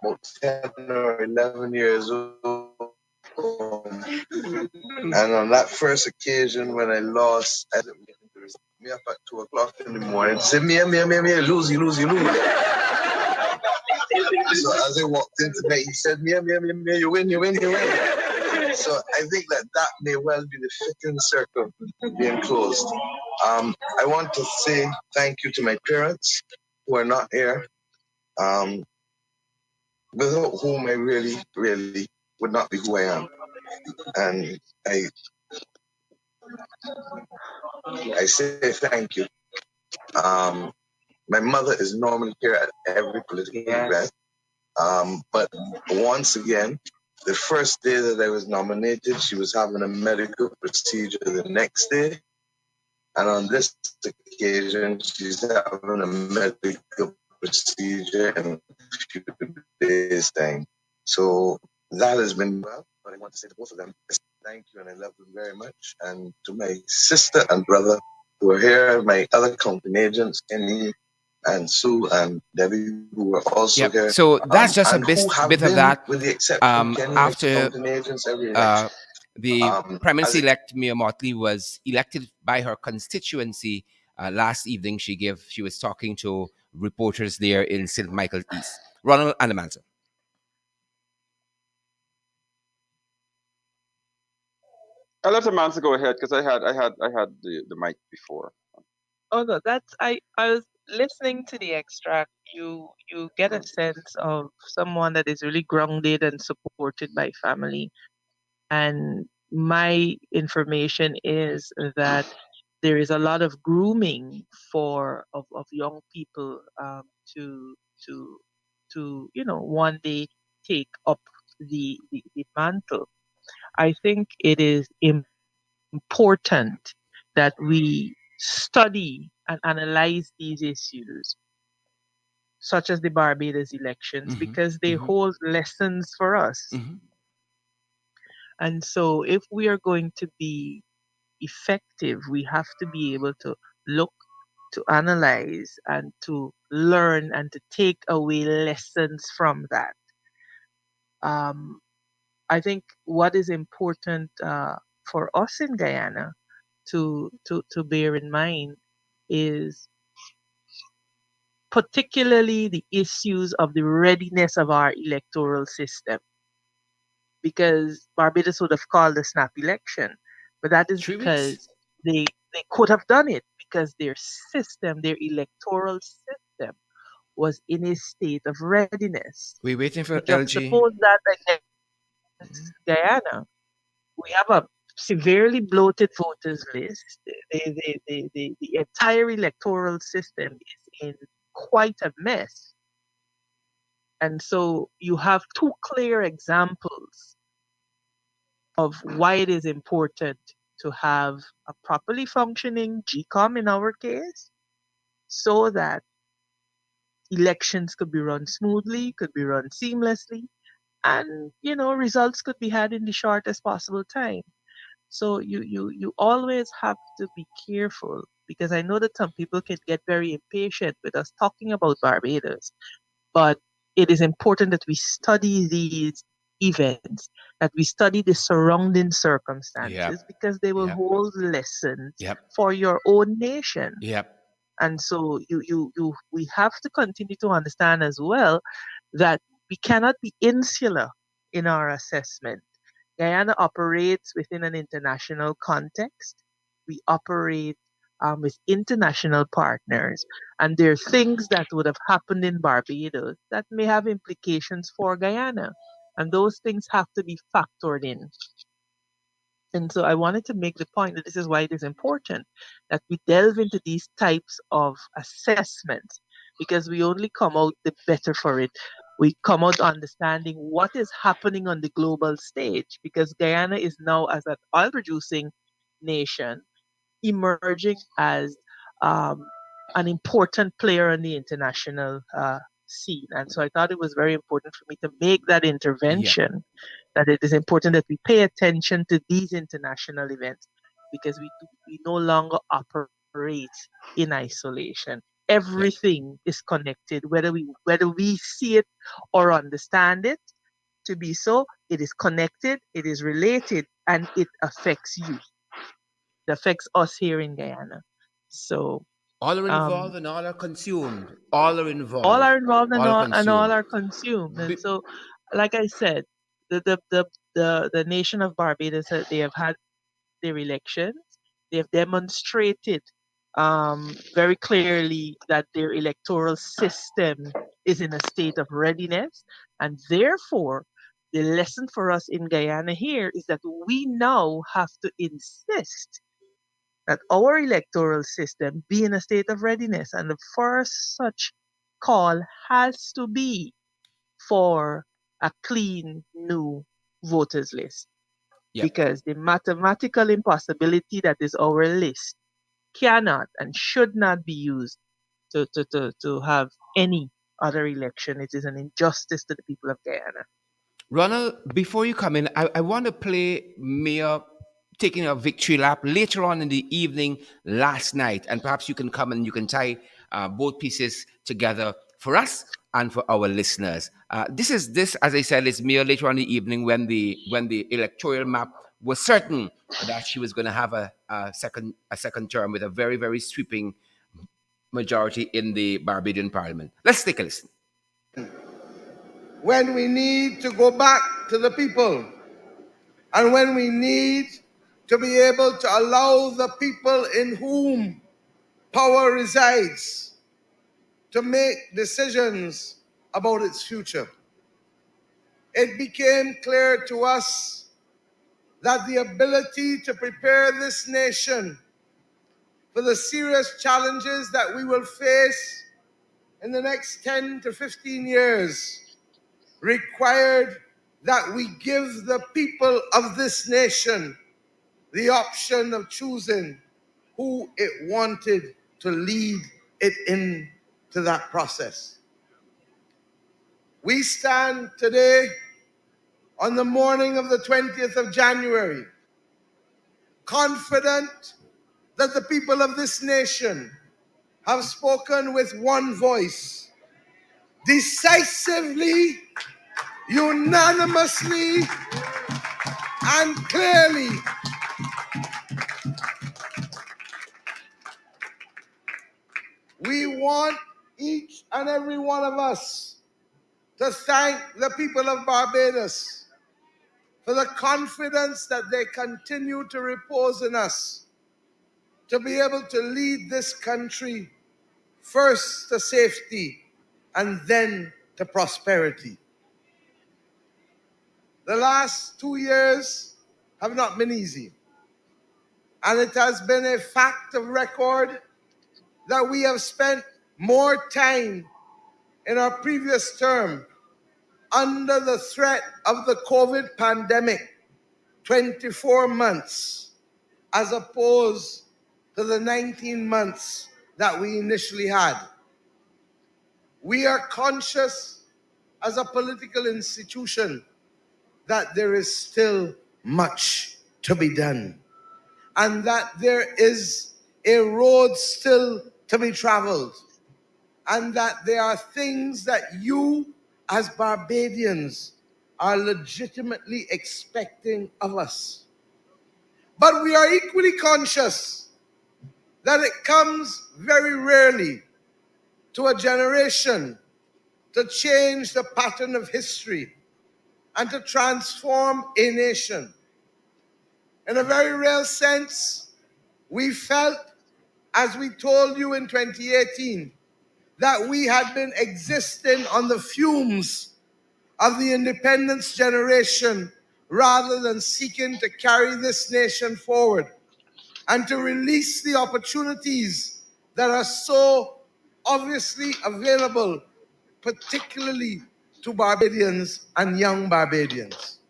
about 10 or 11 years old. And on that first occasion when I lost, I didn't me up at 2 o'clock in the morning. Say, me, lose, you lose, you lose. So as I walked into me, he said, me, you win, you win, you win. So I think that that may well be the fitting circle being closed. I want to say thank you to my parents who are not here, without whom I really, really would not be who I am. And I say thank you. Um, my mother is normally here at every political event. But once again, the first day that I was nominated, she was having a medical procedure the next day. And on this occasion, she's having a medical procedure in a few days' time. So that has been well. But I want to say to both of them, thank you, and I love them very much. And to my sister and brother who are here, my other company agents, Kenny and Sue and Debbie, who were also Yep. here, So that's just a and who have bit of been, that. with the exception of Kenny, my After company agents every election. the Prime As Minister it elect Mia Mottley was elected by her constituency last evening, she was talking to reporters there in St. Michael East. Ronald Anamanza. I'll let Amanda go ahead because I had the mic before. Oh no, I was listening to the extract. You get a sense of someone that is really grounded and supported by family. And my information is that there is a lot of grooming of young people to to one day take up the mantle. I think it is important that we study and analyze these issues, such as the Barbados elections, because they hold lessons for us. And so, if we are going to be effective, we have to be able to look, to analyze, and to learn and to take away lessons from that. Um, I think what is important for us in Guyana to bear in mind is particularly the issues of the readiness of our electoral system, because Barbados would have called a snap election, but that is 3 weeks. because they could have done it because their system, their electoral system, was in a state of readiness. We're waiting for But LG. juxtapose that against Guyana, we have a severely bloated voters list. The entire electoral system is in quite a mess. And so you have two clear examples of why it is important to have a properly functioning GCOM in our case, so that elections could be run smoothly, could be run seamlessly, and results could be had in the shortest possible time. So you always have to be careful, because I know that some people can get very impatient with us talking about Barbados, but it is important that we study these events, that we study the surrounding circumstances, Yep. because they will Yep. hold lessons Yep. for your own nation. Yep. And so we have to continue to understand as well that we cannot be insular in our assessment. Guyana operates within an international context. We operate with international partners, and there are things that would have happened in Barbados that may have implications for Guyana, and those things have to be factored in. And so I wanted to make the point that this is why it is important that we delve into these types of assessments, because we only come out the better for it. We come out understanding what is happening on the global stage, because Guyana is now, as an oil producing nation, emerging as an important player on the international scene. And so I thought it was very important for me to make that Yep. intervention, that it is important that we pay attention to these international events, because we no longer operate in isolation. Yep. Everything is connected, whether we see it or understand it to be so. It is connected, it is related, and it affects you. It affects us here in Guyana. So All are um, involved and all are consumed. All are all involved. are involved, All are and all consumed. are consumed. And Be- so, like I said, the nation of Barbados, they have had their elections. They have demonstrated very clearly that their electoral system is in a state of readiness, and therefore the lesson for us in Guyana here is that we now have to insist that our electoral system be in a state of readiness. And the first such call has to be for a clean new voters list, yep. because the mathematical impossibility that is our list cannot and should not be used to have any other election. It is an injustice to the people of Guyana. Ronald, before you come in, I want to play Mia taking a victory lap later on in the evening last night. And perhaps you can come and you can tie both pieces together for us and for our listeners. This, as I said, is Mia later on in the evening when the electoral map was certain that she was going to have a second term with a very, very sweeping majority in the Barbadian parliament. Let's take a listen. When we need to go back to the people, and when we need to be able to allow the people in whom power resides to make decisions about its future. It became clear to us that the ability to prepare this nation for the serious challenges that we will face in the next 10 to 15 years required that we give the people of this nation the option of choosing who it wanted to lead it into that process. We stand today on the morning of the 20th of January, confident that the people of this nation have spoken with one voice, decisively, unanimously, and clearly. We want each and every one of us to thank the people of Barbados for the confidence that they continue to repose in us to be able to lead this country first to safety and then to prosperity. The last 2 years have not been easy. And it has been a fact of record that we have spent more time in our previous term under the threat of the COVID pandemic, 24 months, as opposed to the 19 months that we initially had. We are conscious as a political institution that there is still much to be done and that there is a road still to be traveled and that there are things that you as Barbadians are legitimately expecting of us. But we are equally conscious that it comes very rarely to a generation to change the pattern of history and to transform a nation. In a very real sense, we felt, as we told you in 2018, that we had been existing on the fumes of the independence generation rather than seeking to carry this nation forward and to release the opportunities that are so obviously available, particularly to Barbadians and young Barbadians.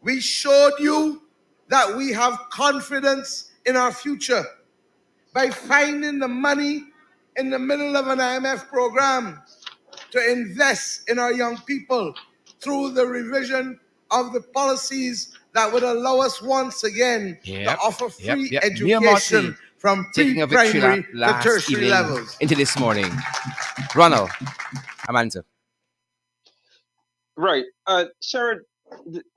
We showed you that we have confidence in our future by finding the money in the middle of an IMF program to invest in our young people through the revision of the policies that would allow us once again to offer free Mayor Mottley education from taking a victory pre-primary to last tertiary evening levels. into this morning. Ronald, Amanda. Right. Sharon,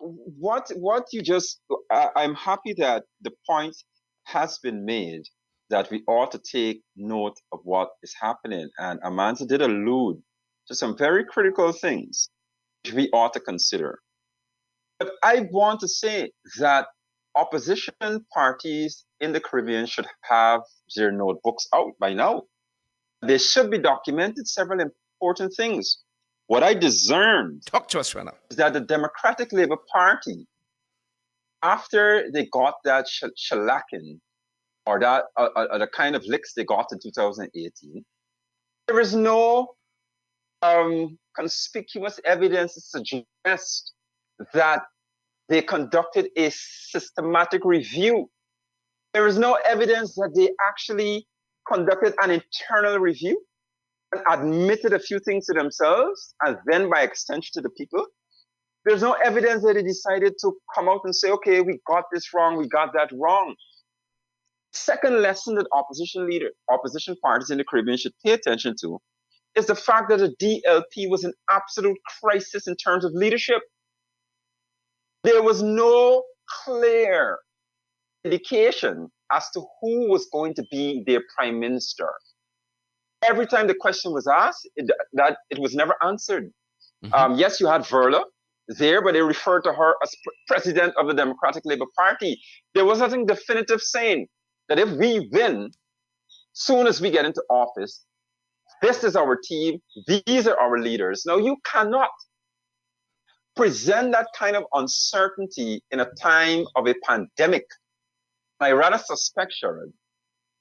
what you just, I'm happy that the point has been made that we ought to take note of what is happening. And Amanda did allude to some very critical things which we ought to consider. But I want to say that opposition parties in the Caribbean should have their notebooks out by now. They should be documented several important things. What I discerned Talk to us, Ronald. is that the Democratic Labour Party, after they got that shellacking or that the kind of licks they got in 2018, there is no conspicuous evidence to suggest that they conducted a systematic review. There is no evidence that they actually conducted an internal review and admitted a few things to themselves and then by extension to the people. There's no evidence that they decided to come out and say, okay, we got this wrong, we got that wrong. Second lesson that opposition parties in the Caribbean should pay attention to is the fact that the DLP was an absolute crisis in terms of leadership. There was no clear indication as to who was going to be their prime minister. Every time the question was asked, it was never answered. Yes, you had Verla there, but they referred to her as president of the Democratic Labour Party. There was nothing definitive saying that if we win, soon as we get into office, this is our team, these are our leaders. Now, you cannot present that kind of uncertainty in a time of a pandemic. I rather suspect, Sharon,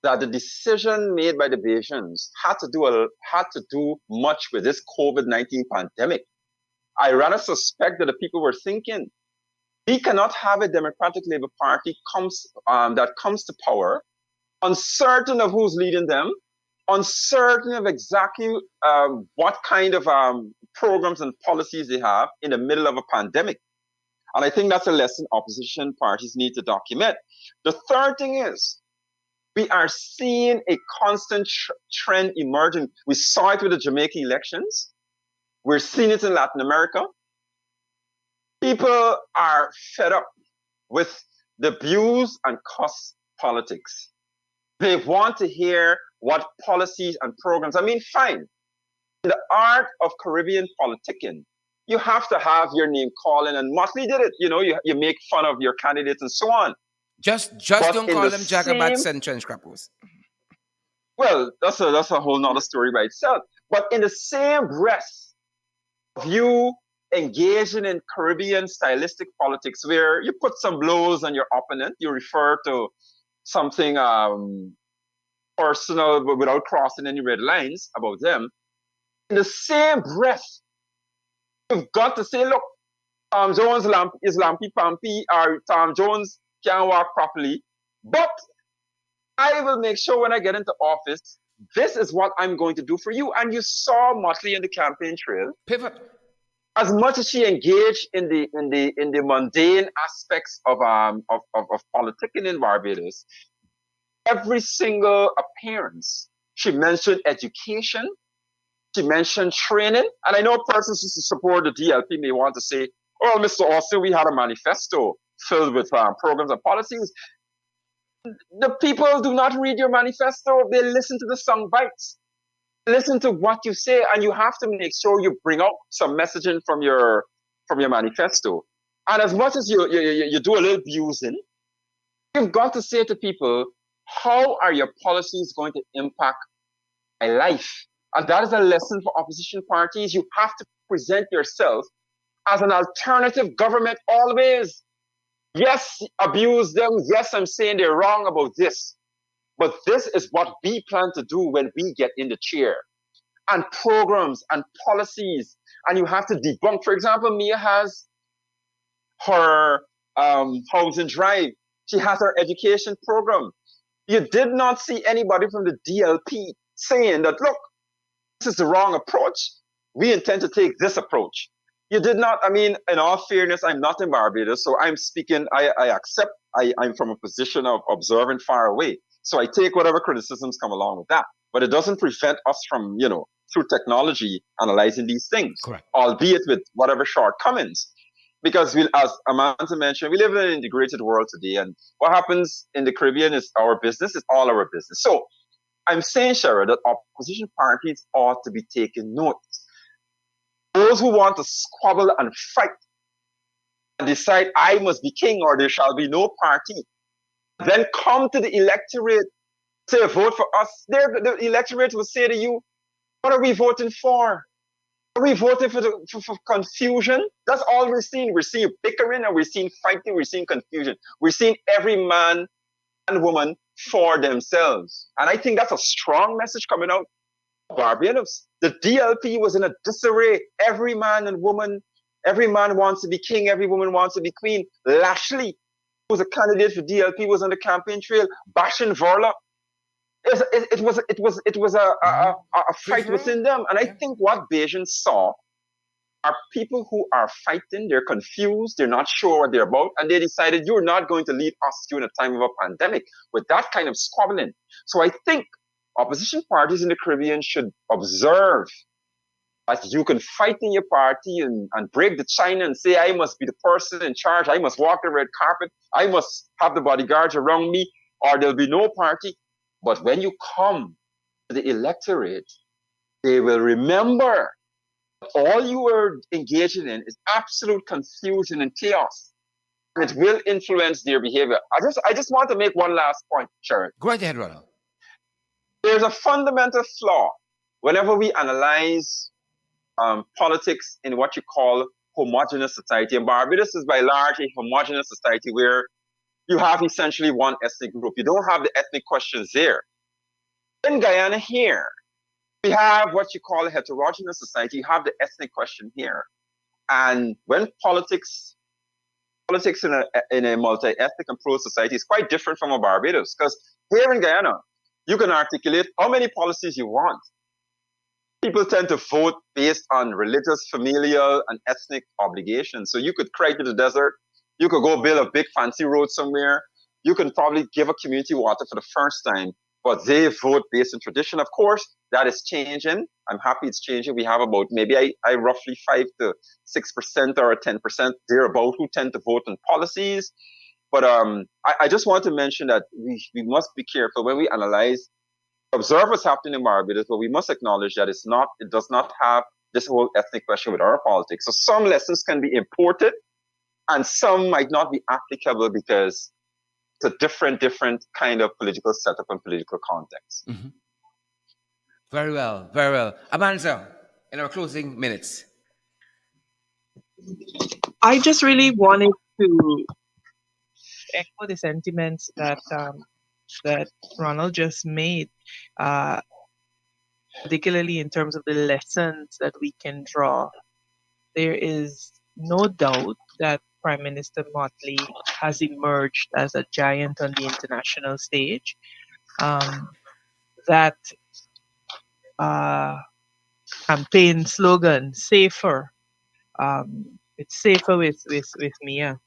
that the decision made by the Bayesians had to do much with this COVID-19 pandemic. I rather suspect that the people were thinking, we cannot have a Democratic Labour Party that comes to power, uncertain of who's leading them, uncertain of exactly what kind of programs and policies they have in the middle of a pandemic. And I think that's a lesson opposition parties need to document. The third thing is, we are seeing a constant trend emerging. We saw it with the Jamaican elections. We're seeing it in Latin America. People are fed up with the abuse and cost politics. They want to hear what policies and programs. I mean, fine. In the art of Caribbean politicking, you have to have your name calling, and Mottley did it. You know, you make fun of your candidates and so on. Just But don't in call the them jagabats same- and trench crappers. Well, that's a whole nother story by itself. But in the same breath of you engaging in Caribbean stylistic politics where you put some blows on your opponent, you refer to something personal but without crossing any red lines about them, in the same breath, you've got to say, look, Tom Jones is lampy pampy, or Tom Jones can't walk properly, but I will make sure when I get into office, this is what I'm going to do for you. And you saw Mottley in the campaign trail. Pivot. As much as she engaged in the mundane aspects of politicking in Barbados, every single appearance she mentioned education, she mentioned training, and I know persons who support the DLP may want to say, "Oh, Mr. Austin, we had a manifesto filled with programs and policies." The people do not read your manifesto; they listen to the sound bites. Listen to what you say, and you have to make sure you bring out some messaging from your manifesto. And as much as you do a little abusing, you've got to say to people, how are your policies going to impact my life? And that is a lesson for opposition parties. You have to present yourself as an alternative government always. Yes, abuse them. Yes, I'm saying they're wrong about this. But this is what we plan to do when we get in the chair. And programs and policies. And you have to debunk. For example, Mia has her housing drive. She has her education program. You did not see anybody from the DLP saying that, look, this is the wrong approach. We intend to take this approach. You did not, I mean, in all fairness, I'm not in Barbados, so I'm speaking, I accept, I'm from a position of observing far away. So I take whatever criticisms come along with that. But it doesn't prevent us from, through technology, analyzing these things. Correct. Albeit with whatever shortcomings. Because as Amanda mentioned, we live in an integrated world today, and what happens in the Caribbean is our business, is all our business. So I'm saying, Shara, that opposition parties ought to be taking note. Those who want to squabble and fight and decide I must be king or there shall be no party, then come to the electorate, say vote for us. The electorate will say to you, what are we voting for? Are we voting for confusion? That's all we're seeing. We're seeing bickering and we're seeing fighting, we're seeing confusion. We're seeing every man and woman for themselves. And I think that's a strong message coming out of Barbados. The DLP was in a disarray. Every man and woman, every man wants to be king, every woman wants to be queen. Lashley, who was a candidate for DLP, was on the campaign trail bashing Vorla. It was a fight within them. And I think what Bayesian saw are people who are fighting, they're confused, they're not sure what they're about, and they decided you're not going to lead us during a time of a pandemic with that kind of squabbling. So I think opposition parties in the Caribbean should observe that you can fight in your party and break the china and say, I must be the person in charge, I must walk the red carpet, I must have the bodyguards around me, or there'll be no party. But when you come to the electorate, they will remember all you are engaging in is absolute confusion and chaos. And it will influence their behavior. I just want to make one last point, Sharon. Go right ahead, Ronald. There's a fundamental flaw whenever we analyze politics in what you call homogenous society. And Barbados is by large a homogenous society where you have essentially one ethnic group. You don't have the ethnic questions there. In Guyana here, we have what you call a heterogeneous society. You have the ethnic question here. And when politics in a multi-ethnic and pro-society is quite different from a Barbados. Because here in Guyana, you can articulate how many policies you want. People tend to vote based on religious, familial, and ethnic obligations. So you could cry to the desert. You could go build a big fancy road somewhere. You can probably give a community water for the first time, but they vote based on tradition. Of course, that is changing. I'm happy it's changing. We have about maybe I roughly 5 to 6% or 10% thereabout who tend to vote on policies. But I just want to mention that we must be careful when we analyze, observe what's happening in Barbados, but we must acknowledge that it does not have this whole ethnic question with our politics. So some lessons can be imported and some might not be applicable because it's a different kind of political setup and political context. Mm-hmm. Very well, very well. Amanda, in our closing minutes. I just really wanted to echo the sentiments that that Ronald just made, uh, particularly in terms of the lessons that we can draw. There is no doubt that Prime Minister Mottley has emerged as a giant on the international stage. That uh, campaign slogan, safer. It's safer with Mia.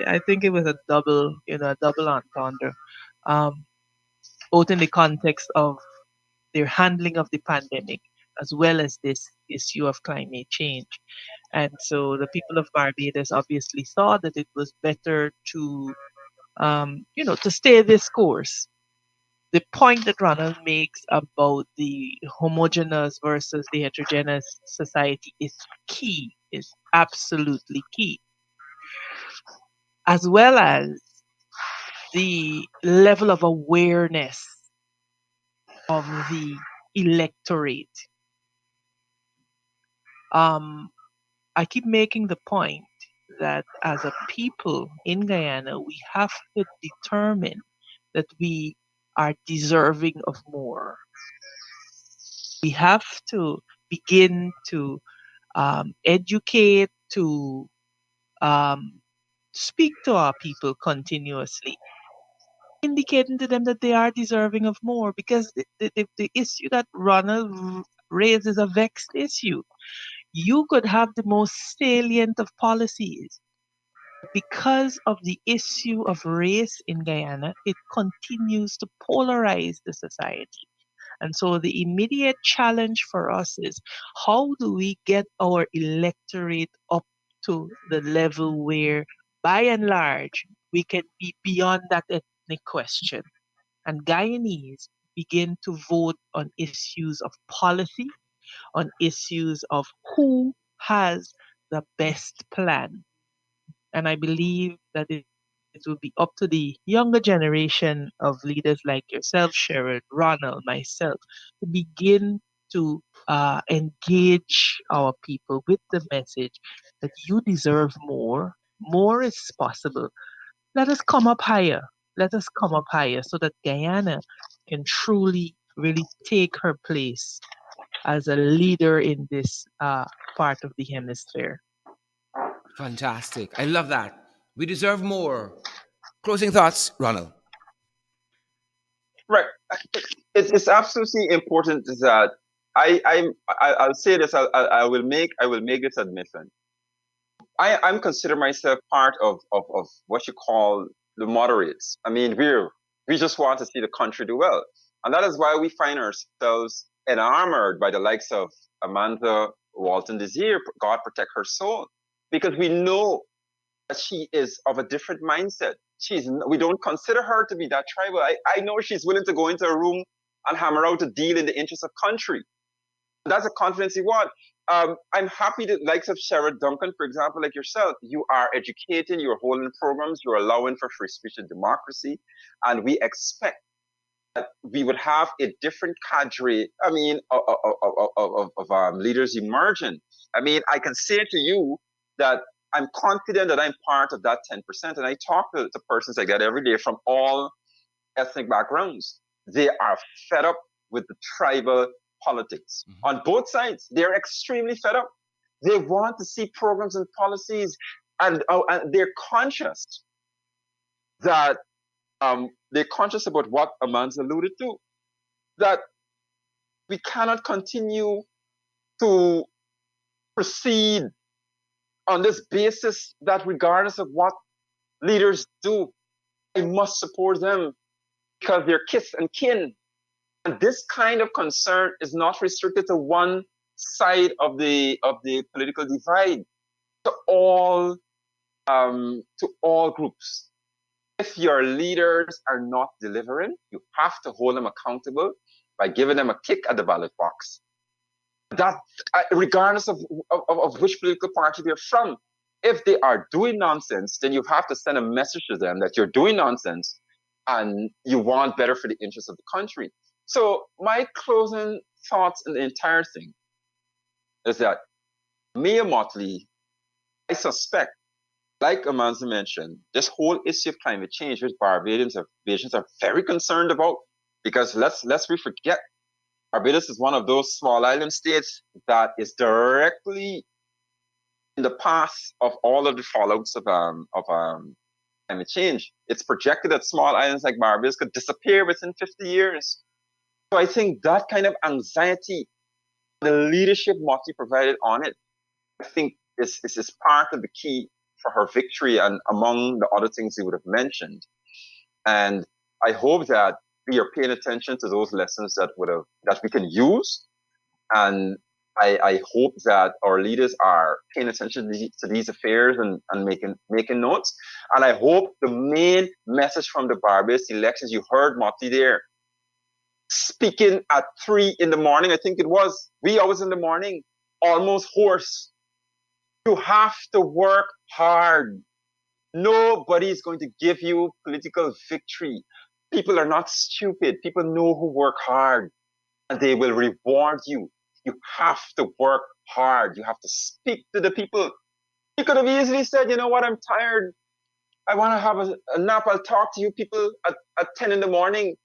I think it was a double, a double entendre, um, both in the context of their handling of the pandemic as well as this issue of climate change. And so the people of Barbados obviously saw that it was better to stay this course. The point that Ronald makes about the homogeneous versus the heterogeneous society is key, is absolutely key, as well as the level of awareness of the electorate. I keep making the point that as a people in Guyana, we have to determine that we are deserving of more. We have to begin to educate, to um, speak to our people continuously, indicating to them that they are deserving of more, because the issue that Ronald raised is a vexed issue. You could have the most salient of policies. Because of the issue of race in Guyana, it continues to polarize the society. And so the immediate challenge for us is, how do we get our electorate up to the level where, by and large, we can be beyond that ethnic question? And Guyanese begin to vote on issues of policy, on issues of who has the best plan. And I believe that it will be up to the younger generation of leaders like yourself, Sharon, Ronald, myself, to begin to engage our people with the message that you deserve more. More is possible. Let us come up higher. Let us come up higher so that Guyana can truly, really take her place as a leader in this part of the hemisphere. Fantastic. I love that. We deserve more. Closing thoughts, Ronald. Right. It's absolutely important that I'll say this. I will make this admission. I'm consider myself part of what you call the moderates. I mean, we just want to see the country do well, and that is why we find ourselves enamored by the likes of Amanda Walton Desir. God protect her soul, because we know that she is of a different mindset. We don't consider her to be that tribal. I know she's willing to go into a room and hammer out a deal in the interest of country. That's a confidence you want. I'm happy that likes of Sherrod Duncan, for example, like yourself, you are educating, you're holding programs, you're allowing for free speech and democracy, and we expect that we would have a different cadre. I mean, of leaders emerging. I mean, I can say to you that I'm confident that I'm part of that 10%, and I talk to persons like that every day from all ethnic backgrounds. They are fed up with the tribal politics on both sides. They're extremely fed up. They want to see programs and policies, and they're conscious that they're conscious about what Aman's alluded to, that we cannot continue to proceed on this basis that regardless of what leaders do, I must support them because they're kith and kin. And this kind of concern is not restricted to one side of the political divide, to all groups. If your leaders are not delivering, you have to hold them accountable by giving them a kick at the ballot box. That, regardless of which political party they're from, if they are doing nonsense, then you have to send a message to them that you're doing nonsense and you want better for the interests of the country. So my closing thoughts in the entire thing is that Mayor Mottley, I suspect, like Amanza mentioned, this whole issue of climate change, which Barbadians are very concerned about, because let's we forget Barbados is one of those small island states that is directly in the path of all of the fallouts of climate change. It's projected that small islands like Barbados could disappear within 50 years. So I think that kind of anxiety, the leadership Mottley provided on it, I think is part of the key for her victory and among the other things you would have mentioned. And I hope that we are paying attention to those lessons that we can use. And I hope that our leaders are paying attention to these affairs and making notes. And I hope the main message from the Barbados elections, you heard Mottley there speaking at 3 in the morning, I think it was, 3 hours in the morning, almost hoarse. You have to work hard. Nobody's going to give you political victory. People are not stupid. People know who work hard and they will reward you. You have to work hard. You have to speak to the people. You could have easily said, you know what, I'm tired. I want to have a nap. I'll talk to you people at 10 in the morning.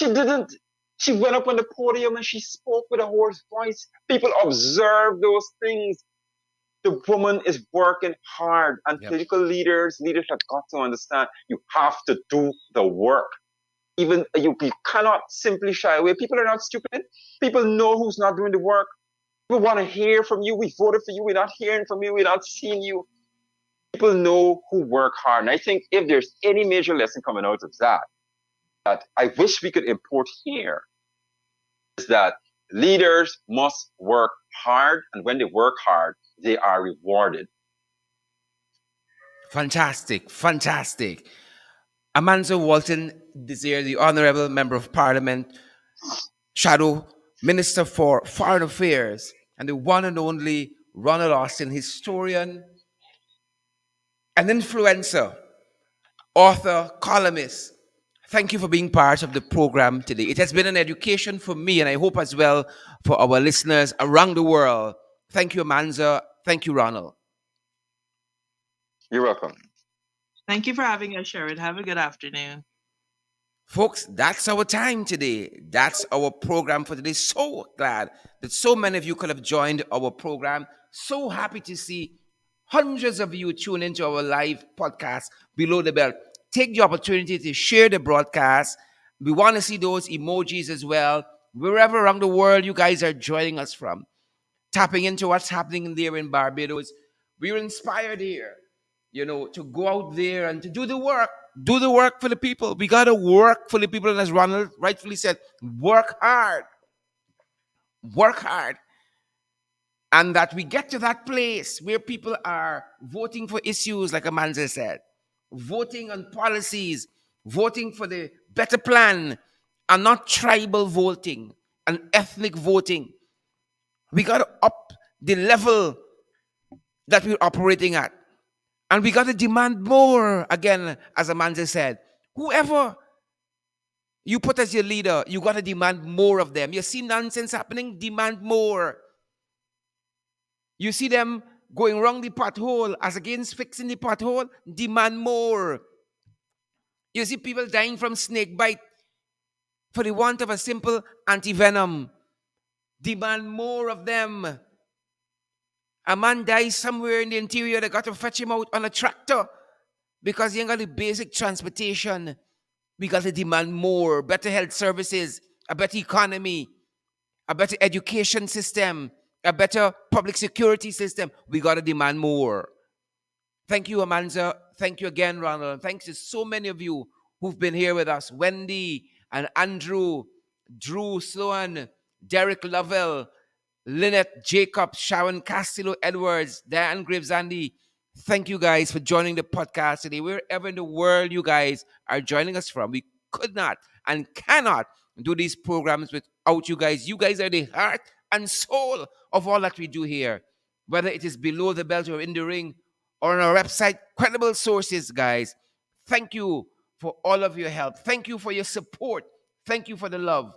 She didn't. She went up on the podium and she spoke with a hoarse voice. People observe those things. The woman is working hard, and Yep. political leaders have got to understand you have to do the work. Even you cannot simply shy away. People are not stupid. People know who's not doing the work. We want to hear from you. We voted for you. We're not hearing from you. We're not seeing you. People know who work hard. And I think if there's any major lesson coming out of that I wish we could import here, is that leaders must work hard. And when they work hard, they are rewarded. Fantastic, fantastic. Amanzo Walton Desir, the Honorable Member of Parliament, Shadow Minister for Foreign Affairs, and the one and only Ronald Austin, historian, an influencer, author, columnist. Thank you for being part of the program today. It has been an education for me, and I hope as well for our listeners around the world. Thank you, Amanza. Thank you, Ronald. You're welcome. Thank you for having us, Sharon. Have a good afternoon. Folks, that's our time today. That's our program for today. So glad that so many of you could have joined our program. So happy to see hundreds of you tune into our live podcast below the belt. Take the opportunity to share the broadcast. We want to see those emojis as well. Wherever around the world you guys are joining us from, tapping into what's happening there in Barbados. We're inspired here, to go out there and to do the work. Do the work for the people. We got to work for the people. And as Ronald rightfully said, work hard. Work hard. And that we get to that place where people are voting for issues, like Amanza said, voting on policies, voting for the better plan, and not tribal voting and ethnic voting. We got to up the level that we're operating at. And we got to demand more. Again, as Amanda said, whoever you put as your leader, you got to demand more of them. You see nonsense happening, demand more. You see them going wrong the pothole as against fixing the pothole, demand more. You see people dying from snake bite for the want of a simple anti-venom, demand more of them. A man dies somewhere in the interior, they got to fetch him out on a tractor because he ain't got the basic transportation. We got to demand more, better health services, a better economy, a better education system, a better public security system. We got to demand more. Thank you, Amanza. Thank you again, Ronald. And thanks to so many of you who've been here with us. Wendy and Andrew, Drew Sloan, Derek Lovell, Lynette Jacobs, Sharon Castillo Edwards, Diane Graves Andy. Thank you guys for joining the podcast today. Wherever in the world you guys are joining us from, we could not and cannot do these programs without you guys. You guys are the heart and soul of all that we do here, whether it is below the belt or in the ring or on our website, credible sources, guys. Thank you for all of your help. Thank you for your support. Thank you for the love.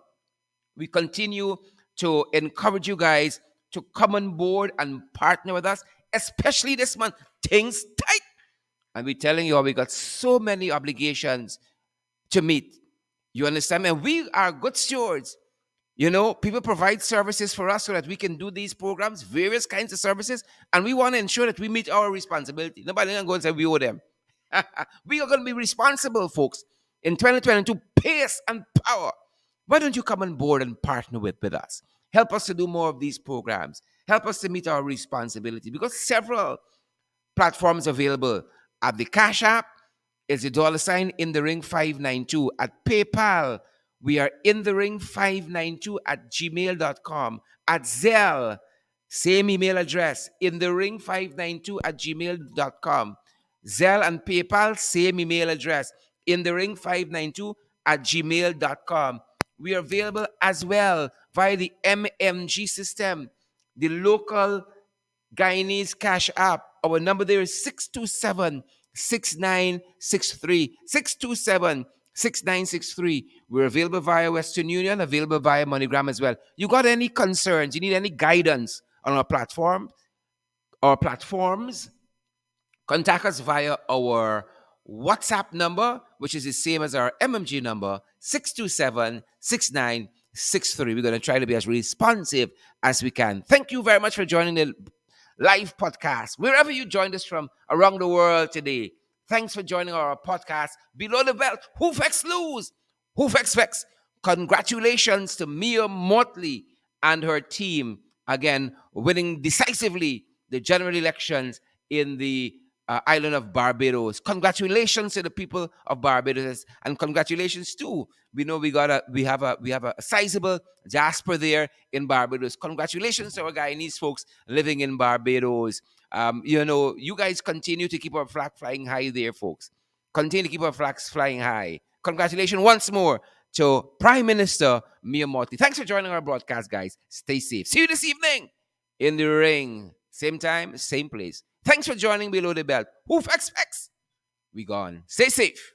We continue to encourage you guys to come on board and partner with us, especially this month. Things tight. And we're telling you, we got so many obligations to meet. You understand? And we are good stewards. You know, people provide services for us so that we can do these programs, various kinds of services, and we want to ensure that we meet our responsibility. Nobody can go and say we owe them. We are going to be responsible, folks. In 2022, pace and power. Why don't you come on board and partner with us? Help us to do more of these programs. Help us to meet our responsibility because several platforms available at the Cash App is the $ in the ring 592. At PayPal, we are in the ring 592 at gmail.com. At Zelle, same email address, in the ring 592 at gmail.com. Zelle and PayPal, same email address, in the ring 592 at gmail.com. We are available as well via the MMG system, the local Guyanese Cash App. Our number there is 627 6963. 627 6963. We're available via Western Union, available via MoneyGram as well. You got any concerns? You need any guidance on our platform or platforms? Contact us via our WhatsApp number, which is the same as our MMG number, 627 6963. We're going to try to be as responsive as we can. Thank you very much for joining the live podcast, wherever you joined us from around the world today. Thanks for joining our podcast, Below the Belt. Who Vex Lose? Who Vex Vex? Congratulations to Mia Mottley and her team, again, winning decisively the general elections in the island of Barbados. Congratulations to the people of Barbados, and congratulations too. We know we have a sizable diaspora there in Barbados. Congratulations to our Guyanese folks living in Barbados. You guys continue to keep our flag flying high there, folks. Continue to keep our flags flying high. Congratulations once more to Prime Minister Mia Mottley. Thanks for joining our broadcast, guys. Stay safe. See you this evening in the ring. Same time, same place. Thanks for joining Below the Belt. Who expects? We gone. Stay safe.